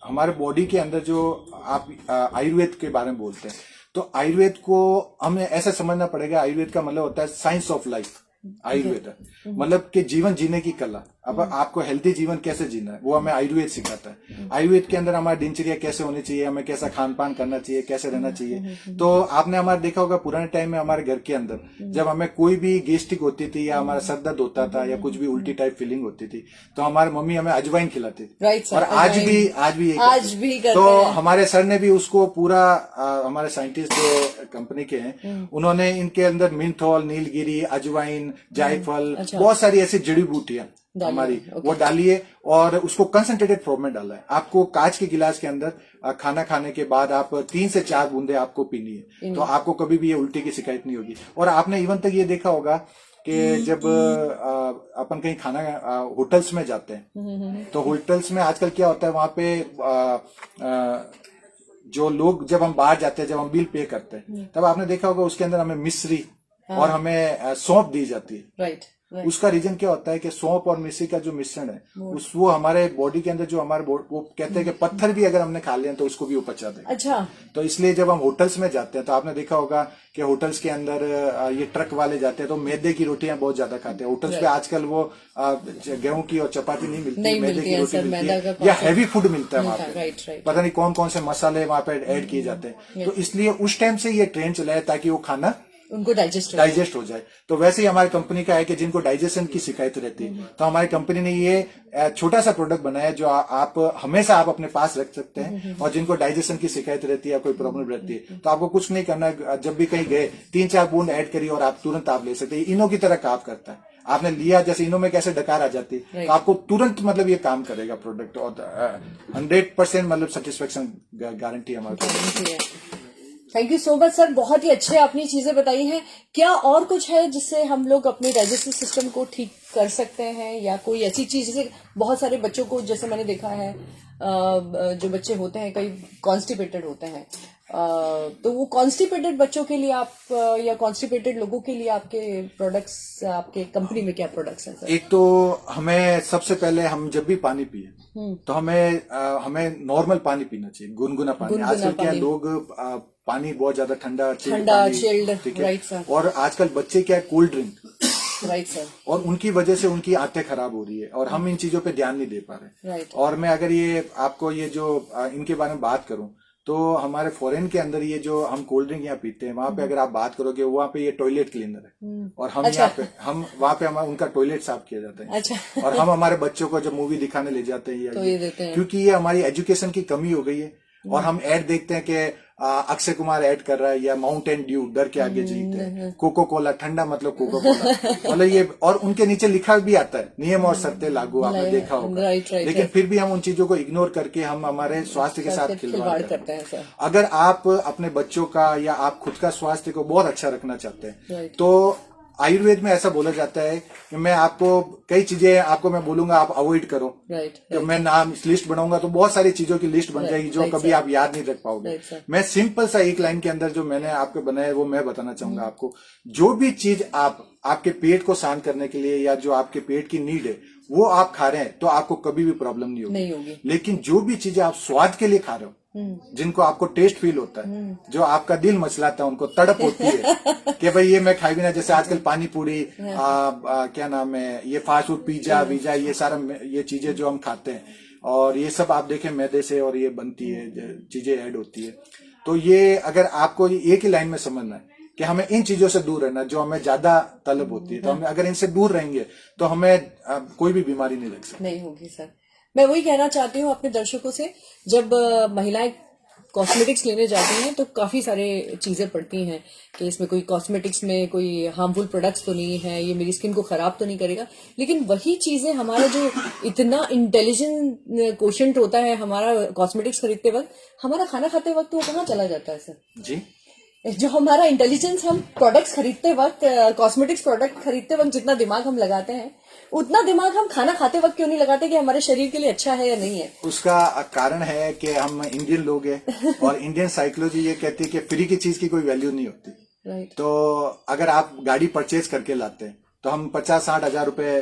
हमारे बॉडी के अंदर जो आप आयुर्वेद के बारे में बोलते हैं, तो आयुर्वेद को हमें ऐसा समझना पड़ेगा, आयुर्वेद का मतलब होता है साइंस ऑफ लाइफ। आयुर्वेद मतलब कि जीवन जीने की कला। अब आपको हेल्थी जीवन कैसे जीना है वो हमें आयुर्वेद सिखाता है। आयुर्वेद के अंदर हमारी दिनचर्या कैसे होनी चाहिए, हमें कैसा खान पान करना चाहिए, कैसे रहना चाहिए। तो आपने हमारे देखा होगा पुराने टाइम में हमारे घर के अंदर जब हमें कोई भी गैस्ट्रिक होती थी या हमारा सर दर्द होता था या कुछ भी उल्टी टाइप फीलिंग होती थी, तो हमारी मम्मी हमें अजवाइन खिलाती थी, और आज भी तो हमारे सर ने भी उसको पूरा, हमारे साइंटिस्ट जो कंपनी के हैं उन्होंने इनके अंदर मिंथॉल, नीलगिरी, अजवाइन, जायफल, बहुत सारी ऐसी जड़ी बूटियां हमारी वो डालिए और उसको कंसंट्रेटेड फॉर्म में डाला है। आपको कांच के गिलास के अंदर खाना खाने के बाद आप 3 से 4 बूंदे आपको पीनी है, तो आपको कभी भी ये उल्टी की शिकायत नहीं होगी। और आपने इवन तक ये देखा होगा कि जब अपन कहीं खाना होटल्स में जाते हैं, तो होटल्स में आजकल क्या होता है, वहां पे जो लोग, जब हम बाहर जाते हैं, जब हम बिल पे करते हैं, तब आपने देखा होगा उसके अंदर हमें मिश्री और हमें सौंफ दी जाती है। राइट। उसका रीजन क्या होता है कि सौंफ और मिश्री का जो मिश्रण है वो हमारे बॉडी के अंदर जो हमारे वो कहते हैं कि पत्थर भी अगर हमने खा लिया तो उसको भी वो पचा देगा। अच्छा। तो इसलिए जब हम होटल्स में जाते हैं तो आपने देखा होगा कि होटल्स के अंदर ये ट्रक वाले जाते हैं तो मैदे की रोटियां बहुत ज्यादा खाते हैं। होटल्स पे आजकल वो गेहूं की और चपाती नहीं मिलती, मैदे की रोटी मिलती है या हैवी फूड मिलता है वहां पे, पता नहीं कौन कौन से मसाले वहां पे ऐड किए जाते हैं। तो इसलिए उस टाइम से ये ट्रेंड चला है ताकि वो खाना उनको डाइजेस्ट हो जाए। तो वैसे ही हमारी कंपनी का है कि जिनको डाइजेशन की शिकायत रहती है, तो हमारी कंपनी ने ये छोटा सा प्रोडक्ट बनाया जो आप हमेशा आप अपने पास रख सकते हैं। और जिनको डाइजेशन की शिकायत रहती है या कोई प्रॉब्लम रहती है, तो आपको कुछ नहीं करना, जब भी कहीं गए 3-4 बूंद ऐड करिए और आप तुरंत आप ले सकते हैं। इनो की तरह काम करता है। आपने लिया, जैसे इनो में कैसे डकार आ जाती है, तो आपको तुरंत मतलब ये काम करेगा प्रोडक्ट, और 100% मतलब सेटिस्फेक्शन गारंटी हमारे। Thank you so much sir, बहुत ही अच्छे आपने चीजें बताई हैं। क्या और कुछ है जिससे हम लोग अपने डाइजेस्टिव सिस्टम को ठीक कर सकते हैं, या कोई ऐसी चीज जैसे बहुत सारे बच्चों को, जैसे मैंने देखा है जो बच्चे होते हैं कई कॉन्स्टिपेटेड होते हैं, तो वो कॉन्स्टिपेटेड बच्चों के लिए आप या कॉन्स्टिपेटेड लोगों के लिए आपके प्रोडक्ट्स, आपके कंपनी में क्या प्रोडक्ट्स हैं सर? एक तो हमें सबसे पहले, हम जब भी पानी पिए तो हमें नॉर्मल पानी पीना चाहिए, गुनगुना पानी। आजकल क्या लोग पानी बहुत ज्यादा ठंडा चिल्ड, राइट सर। और आजकल बच्चे क्या कोल्ड ड्रिंक राइट सर। और उनकी वजह से उनकी आंतें खराब हो रही है और हम इन चीजों पे ध्यान नहीं दे पा रहे। राइट। और मैं अगर ये आपको ये जो इनके बारे में बात करूं तो हमारे फॉरेन के अंदर ये जो हम कोल्ड ड्रिंक यहाँ पीते हैं वहां पे अगर आप बात करोगे वहां पे ये टॉयलेट क्लीनर है और हम अच्छा। यहाँ पे हम वहां पे हमारा उनका टॉयलेट साफ किया जाता है। अच्छा। और हम हमारे बच्चों को जब मूवी दिखाने ले जाते हैं तो ये देते हैं। क्योंकि ये हमारी एजुकेशन की कमी हो गई है। और हम ऐड देखते हैं कि अक्षय कुमार ऐड कर रहा है या माउंटेन ड्यू डर के आगे जीते हैं, कोको कोला ठंडा मतलब कोको कोला मतलब ये, और उनके नीचे लिखा भी आता है नियम और शर्तें लागू, आपने देखा होगा। राइट, लेकिन फिर भी हम उन चीजों को इग्नोर करके हम हमारे स्वास्थ्य के साथ खिलवाड़ करते हैं सर। अगर आप अपने बच्चों का या आप खुद का स्वास्थ्य को बहुत अच्छा रखना चाहते हैं तो आयुर्वेद में ऐसा बोला जाता है कि मैं आपको कई चीजें आपको मैं बोलूंगा आप अवॉइड करो। राइट। तो मैं नाम लिस्ट बनाऊंगा तो बहुत सारी चीजों की लिस्ट बन जाएगी जो कभी आप याद नहीं रख पाओगे। मैं सिंपल सा एक लाइन के अंदर जो मैंने आपको बनाया है वो मैं बताना चाहूंगा आपको। जो भी चीज आप आपके पेट को शांत करने के लिए या जो आपके पेट की नीड है वो आप खा रहे हैं तो आपको कभी भी प्रॉब्लम नहीं होगी। लेकिन जो भी चीजें आप स्वाद के लिए खा रहे हो, जिनको आपको टेस्ट फील होता है, जो आपका दिल मचलाता है, उनको तड़प होती है कि भाई ये मैं खाई भी ना, जैसे आजकल पानी पूरी क्या नाम है ये फास्ट फूड पिज्जा वीजा ये सारा ये चीजें जो हम खाते हैं और ये सब आप देखें मैदे से और ये बनती है चीजें ऐड होती है। तो ये अगर आपको एक ही लाइन में समझना है कि हमें इन चीजों से दूर रहना जो हमें ज्यादा तलब होती है, तो हमें अगर इनसे दूर रहेंगे तो हमें कोई भी बीमारी नहीं लग सकती। नहीं होगी सर। मैं वही कहना चाहती हूँ अपने दर्शकों से, जब महिलाएं कॉस्मेटिक्स लेने जाती हैं तो काफी सारे चीजें पड़ती हैं कि इसमें कोई कॉस्मेटिक्स में कोई हार्मफुल प्रोडक्ट्स तो नहीं है, ये मेरी स्किन को खराब तो नहीं करेगा। लेकिन वही चीजें हमारा जो इतना इंटेलिजेंट कोशेंट होता है हमारा कॉस्मेटिक्स खरीदते वक्त, हमारा खाना खाते वक्त वो कहाँ चला जाता है सर? जी, जो हमारा इंटेलिजेंस हम प्रोडक्ट्स खरीदते वक्त, कॉस्मेटिक्स प्रोडक्ट खरीदते वक्त जितना दिमाग हम लगाते हैं उतना दिमाग हम खाना खाते वक्त क्यों नहीं लगाते कि हमारे शरीर के लिए अच्छा है या नहीं है? उसका कारण है कि हम इंडियन लोग हैं और इंडियन साइकोलॉजी ये कहती है कि फ्री की चीज की कोई वैल्यू नहीं होती। राइट। तो अगर आप गाड़ी परचेज करके लाते हैं तो हम 50-60 हजार रुपए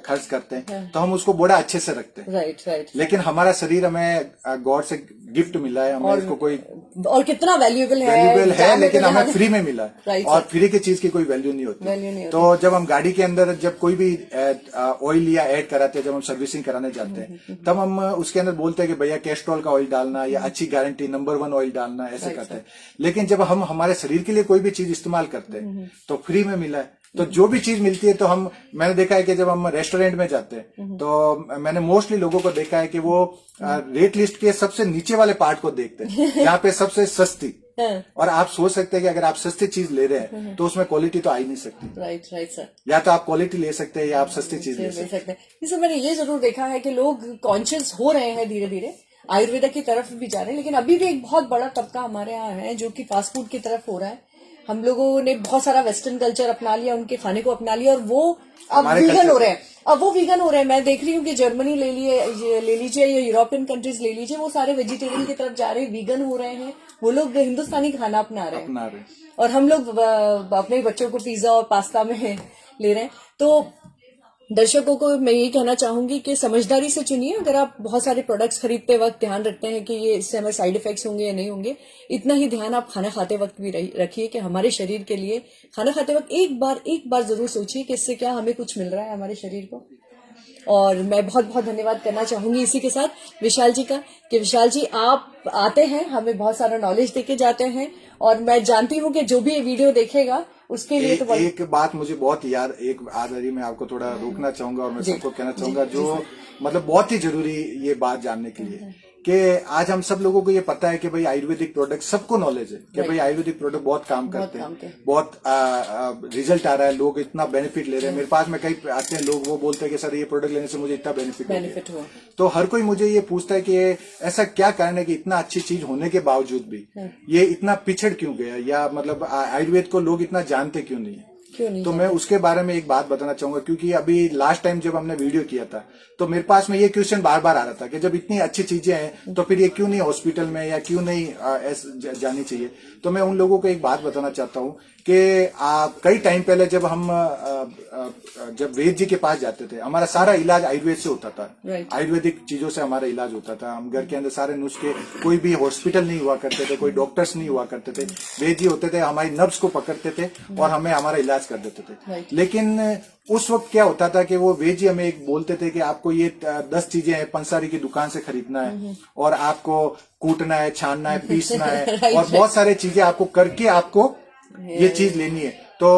खर्च करते हैं तो हम उसको बड़ा अच्छे से रखते हैं। Right right. लेकिन हमारा शरीर हमें गॉड से गिफ्ट मिला है, हमें इसको कोई और कितना वैल्यूएबल है लेकिन हमें फ्री में मिला है। Right, और फ्री की चीज की कोई वैल्यू नहीं होती। तो जब हम गाड़ी के अंदर जब कोई भी ऑयल या ऐड कराते हैं, जब हम सर्विसिंग कराने जाते हैं तब हम उसके अंदर बोलते हैं कि भैया कैस्ट्रॉल का ऑयल डालना या अच्छी गारंटी नंबर 1 ऑयल डालना, ऐसे करते हैं। लेकिन जब हम हमारे शरीर के लिए कोई भी चीज इस्तेमाल करते हैं तो फ्री में मिला है। तो जो भी चीज मिलती है तो मैंने देखा है कि जब हम रेस्टोरेंट में जाते हैं तो मैंने मोस्टली लोगों को देखा है कि वो रेट लिस्ट के सबसे नीचे वाले पार्ट को देखते हैं जहाँ पे सबसे सस्ती। और आप सोच सकते हैं कि अगर आप सस्ती चीज ले रहे हैं तो उसमें क्वालिटी तो आ ही नहीं सकती। Right right sir. या तो आप क्वालिटी ले सकते हैं या आप सस्ती चीज ले सकते हैं। इसमें मैंने ये जरूर देखा है कि लोग कॉन्शियस हो रहे हैं धीरे धीरे, आयुर्वेदा की तरफ भी जा रहे हैं, लेकिन अभी भी एक बहुत बड़ा तबका हमारे यहाँ है जो कि फास्ट फूड की तरफ हो रहा है। हम लोगों ने बहुत सारा वेस्टर्न कल्चर अपना लिया, उनके खाने को अपना लिया और वो अब वीगन हो रहे हैं। अब वो वीगन हो रहे हैं। मैं देख रही हूँ कि जर्मनी ले लीजिए या यूरोपियन कंट्रीज ले लीजिए, वो सारे वेजिटेरियन की तरफ जा रहे हैं, वीगन हो रहे हैं। वो लोग हिंदुस्तानी खाना अपना रहे हैं और हम लोग अपने बच्चों को पिज्जा और पास्ता में ले रहे हैं। तो दर्शकों को मैं यही कहना चाहूंगी कि समझदारी से चुनिए। अगर आप बहुत सारे प्रोडक्ट्स खरीदते वक्त ध्यान रखते हैं कि ये इससे हमें साइड इफेक्ट्स होंगे या नहीं होंगे, इतना ही ध्यान आप खाना खाते वक्त भी रखिए कि हमारे शरीर के लिए खाना खाते वक्त एक बार जरूर सोचिए कि इससे क्या हमें कुछ मिल रहा है हमारे शरीर को। और मैं बहुत बहुत धन्यवाद करना चाहूंगी इसी के साथ विशाल जी का, कि विशाल जी आप आते हैं, हमें बहुत सारा नॉलेज देके जाते हैं और मैं जानती हूँ कि जो भी ये वीडियो देखेगा उसके लिए तो एक बात मुझे बहुत याद एक आ रही, मैं आपको थोड़ा रोकना चाहूंगा और मैं सबको कहना चाहूंगा जो मतलब बहुत ही जरूरी ये बात जानने के लिए कि आज हम सब लोगों को ये पता है कि भाई आयुर्वेदिक प्रोडक्ट सबको नॉलेज है कि भाई आयुर्वेदिक प्रोडक्ट बहुत काम करते हैं, बहुत रिजल्ट आ रहा है, लोग इतना बेनिफिट ले रहे हैं। मेरे पास में कई आते हैं लोग, वो बोलते हैं कि सर ये प्रोडक्ट लेने से मुझे इतना बेनिफिट हुआ। तो हर कोई मुझे ये पूछता है कि ऐसा क्या कारण है कि इतना अच्छी चीज होने के बावजूद भी ये इतना पिछड़ क्यों गया, या मतलब आयुर्वेद को लोग इतना जानते क्यों नहीं है। तो मैं उसके बारे में एक बात बताना चाहूंगा, क्योंकि अभी लास्ट टाइम जब हमने वीडियो किया था तो मेरे पास में ये क्वेश्चन बार बार आ रहा था कि जब इतनी अच्छी चीजें हैं तो फिर ये क्यों नहीं हॉस्पिटल में या क्यों नहीं जानी चाहिए। तो मैं उन लोगों को एक बात बताना चाहता हूँ कि कई टाइम पहले जब हम जब वेद जी के पास जाते थे, हमारा सारा इलाज आयुर्वेद से होता था। आयुर्वेदिक चीजों से हमारा इलाज होता था। हम घर के अंदर सारे नुस्खे, कोई भी हॉस्पिटल नहीं हुआ करते थे, कोई डॉक्टर्स नहीं हुआ करते थे, वेद जी होते थे, हमारी नब्ज को पकड़ते थे और हमें हमारा इलाज प्रयास कर देते थे। Right. लेकिन उस वक्त क्या होता था कि वो वेज ही हमें एक बोलते थे कि आपको ये 10 चीजें हैं पंसारी की दुकान से खरीदना है और आपको कूटना है, छानना है, पीसना है Right. और बहुत सारे चीजें आपको करके आपको ये चीज लेनी है। तो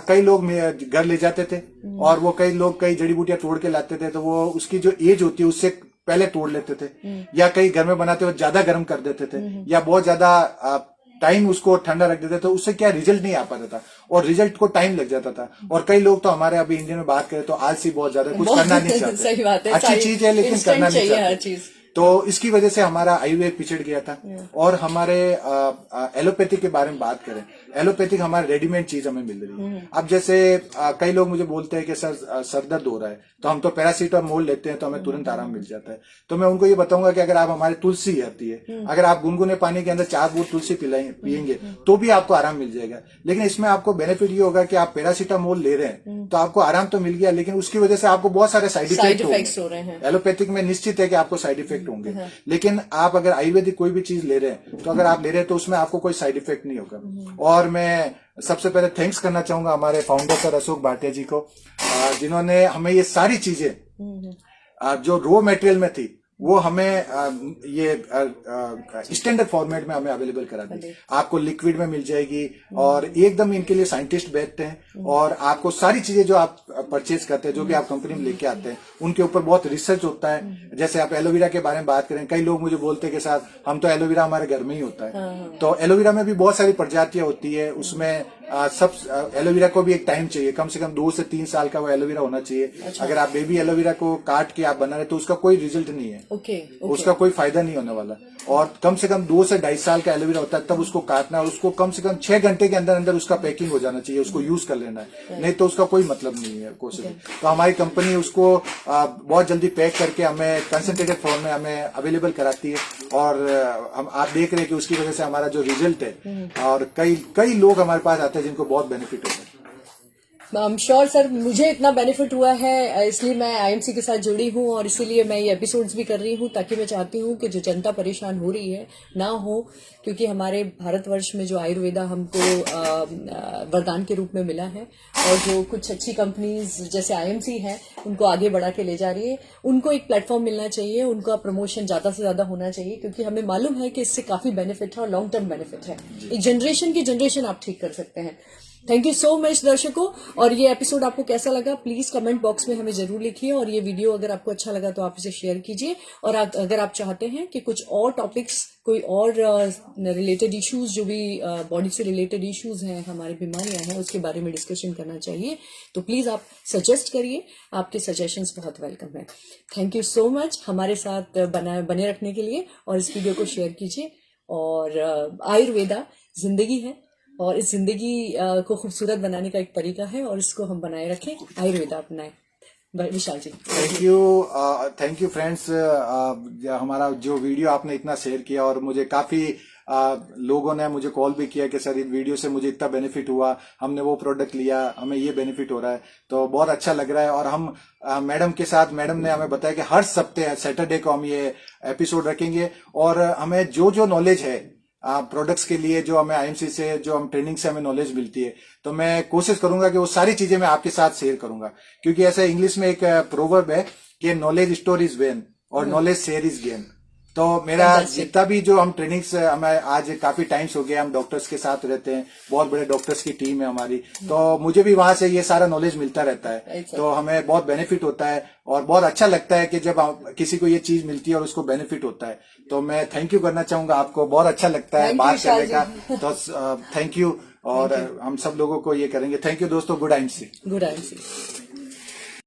कई लोग घर ले जाते थे और वो कई लोग कई जड़ी बूटियां तोड़ के लाते थे, तो वो उसकी जो एज होती है उससे पहले तोड़ लेते थे, या कई घर में बनाते हुए ज्यादा गर्म कर देते थे, या बहुत ज्यादा टाइम उसको ठंडा रख देते, तो उससे क्या रिजल्ट नहीं आ पाता था और रिजल्ट को टाइम लग जाता था। और कई लोग तो हमारे अभी इंडिया में बात करें तो आलसी बहुत ज्यादा, कुछ करना नहीं चाहते। सही बात है, अच्छी चीज है लेकिन instant करना नहीं चाहिए हर चाहते। चीज। तो इसकी वजह से हमारा आयुर्वेद पिछड़ गया था। और हमारे एलोपैथिक के बारे में बात करें, एलोपैथिक हमारे रेडीमेड चीज हमें मिल रही है। अब जैसे कई लोग मुझे बोलते हैं कि सर दर्द हो रहा है, तो हम तो पैरासीटामोल लेते हैं तो हमें तुरंत आराम मिल जाता है। तो मैं उनको ये बताऊंगा कि अगर आप हमारे तुलसी आती है, अगर आप गुनगुने पानी के अंदर 4 बूंद तुलसी पियेंगे तो भी आपको आराम मिल जाएगा। लेकिन इसमें आपको बेनिफिट ये होगा कि आप पैरासीटामोल ले रहे हैं तो आपको आराम तो मिल गया, लेकिन उसकी वजह से आपको बहुत सारे साइड इफेक्ट हो रहे हैं। एलोपैथिक में निश्चित है कि आपको साइड इफेक्ट होंगे, लेकिन आप अगर आयुर्वेदिक कोई भी चीज ले रहे हैं तो अगर आप ले रहे हैं तो उसमें आपको कोई साइड इफेक्ट नहीं होगा। और मैं सबसे पहले थैंक्स करना चाहूंगा हमारे फाउंडर सर अशोक भाटिया जी को, जिन्होंने हमें ये सारी चीजें जो रॉ मटेरियल में थी वो हमें ये स्टैंडर्ड फॉर्मेट में हमें अवेलेबल करा दी। आपको लिक्विड में मिल जाएगी और एकदम इनके लिए साइंटिस्ट बैठते हैं और आपको सारी चीजें जो आप परचेज करते हैं, जो भी आप कंपनी में लेके आते हैं, उनके ऊपर बहुत रिसर्च होता है। जैसे आप एलोवेरा के बारे में बात करें, कई लोग मुझे बोलते हैं कि साहब हम तो एलोवेरा हमारे घर में ही होता है। तो एलोवेरा में भी बहुत सारी प्रजातियां होती है, उसमें सब एलोवेरा को भी एक टाइम चाहिए, कम से कम 2 से 3 साल का वो एलोवेरा होना चाहिए। अच्छा। अगर आप बेबी एलोवेरा को काट के आप बना रहे तो उसका कोई रिजल्ट नहीं है। ओके। उसका कोई फायदा नहीं होने वाला। और कम से कम 2 से 2.5 साल का एलोवेरा होता है, तब उसको काटना है, उसको कम से कम 6 घंटे के अंदर अंदर उसका पैकिंग हो जाना चाहिए, उसको यूज कर लेना है, नहीं तो उसका कोई मतलब नहीं है कोशिश। तो हमारी कंपनी उसको बहुत जल्दी पैक करके हमें कंसंट्रेटेड फॉर्म में हमें अवेलेबल कराती है और हम आप देख रहे हैं कि उसकी वजह से हमारा जो रिजल्ट है, और कई लोग हमारे पास आते हैं जिनको बहुत बेनिफिट होता है। आई एम श्योर सर, मुझे इतना बेनिफिट हुआ है इसलिए मैं आईएमसी के साथ जुड़ी हूँ और इसीलिए मैं ये एपिसोड्स भी कर रही हूँ, ताकि मैं चाहती हूँ कि जो जनता परेशान हो रही है ना हो, क्योंकि हमारे भारतवर्ष में जो आयुर्वेदा हमको वरदान के रूप में मिला है और जो कुछ अच्छी कंपनीज जैसे आईएमसी है उनको आगे बढ़ा के ले जा रही है, उनको एक प्लेटफॉर्म मिलना चाहिए, उनका प्रमोशन ज्यादा से ज्यादा होना चाहिए, क्योंकि हमें मालूम है कि इससे काफी बेनिफिट है और लॉन्ग टर्म बेनिफिट है। एक जनरेशन की जनरेशन आप ठीक कर सकते हैं। थैंक यू सो मच दर्शकों, और ये एपिसोड आपको कैसा लगा प्लीज कमेंट बॉक्स में हमें जरूर लिखिए, और ये वीडियो अगर आपको अच्छा लगा तो आप इसे शेयर कीजिए। और अगर आप चाहते हैं कि कुछ और टॉपिक्स, कोई और रिलेटेड इश्यूज, जो भी बॉडी से रिलेटेड इश्यूज हैं, हमारी बीमारियां हैं, उसके बारे में डिस्कशन करना चाहिए तो प्लीज आप सजेस्ट करिए, आपके सजेशंस बहुत वेलकम है। थैंक यू सो मच हमारे साथ बने रखने के लिए, और इस वीडियो को शेयर कीजिए। और आयुर्वेदा जिंदगी है और इस जिंदगी को खूबसूरत बनाने का एक तरीका है, और इसको हम बनाए रखें, आयुर्वेदा अपनाएं। विशाल जी थैंक यू फ्रेंड्स, हमारा जो वीडियो आपने इतना शेयर किया, और मुझे काफी लोगों ने मुझे कॉल भी किया कि सर इस वीडियो से मुझे इतना बेनिफिट हुआ, हमने वो प्रोडक्ट लिया, हमें ये बेनिफिट हो रहा है, तो बहुत अच्छा लग रहा है। और हम मैडम के साथ, मैडम ने हमें बताया कि हर सप्ताह सैटरडे को हम ये एपिसोड रखेंगे, और हमें जो नॉलेज है प्रोडक्ट्स के लिए, जो हमें आईएमसी से, जो हम ट्रेनिंग से हमें नॉलेज मिलती है, तो मैं कोशिश करूंगा कि वो सारी चीजें मैं आपके साथ शेयर करूंगा। क्योंकि ऐसा इंग्लिश में एक प्रोवर्ब है कि नॉलेज स्टोर इज वेन और नॉलेज शेयर इज गेन। तो मेरा जितना भी जो हम ट्रेनिंग्स, हमें आज काफी टाइम्स हो गया, हम डॉक्टर्स के साथ रहते हैं, बहुत बड़े डॉक्टर्स की टीम है हमारी, तो मुझे भी वहां से ये सारा नॉलेज मिलता रहता है, तो हमें बहुत बेनिफिट होता है और बहुत अच्छा लगता है कि जब किसी को ये चीज मिलती है और उसको बेनिफिट होता है। तो मैं थैंक यू करना चाहूंगा आपको, बहुत अच्छा लगता है बात करने का, तो थैंक यू। और हम सब लोगों को ये करेंगे। थैंक यू दोस्तों, गुड आईएमसी। Good IMC.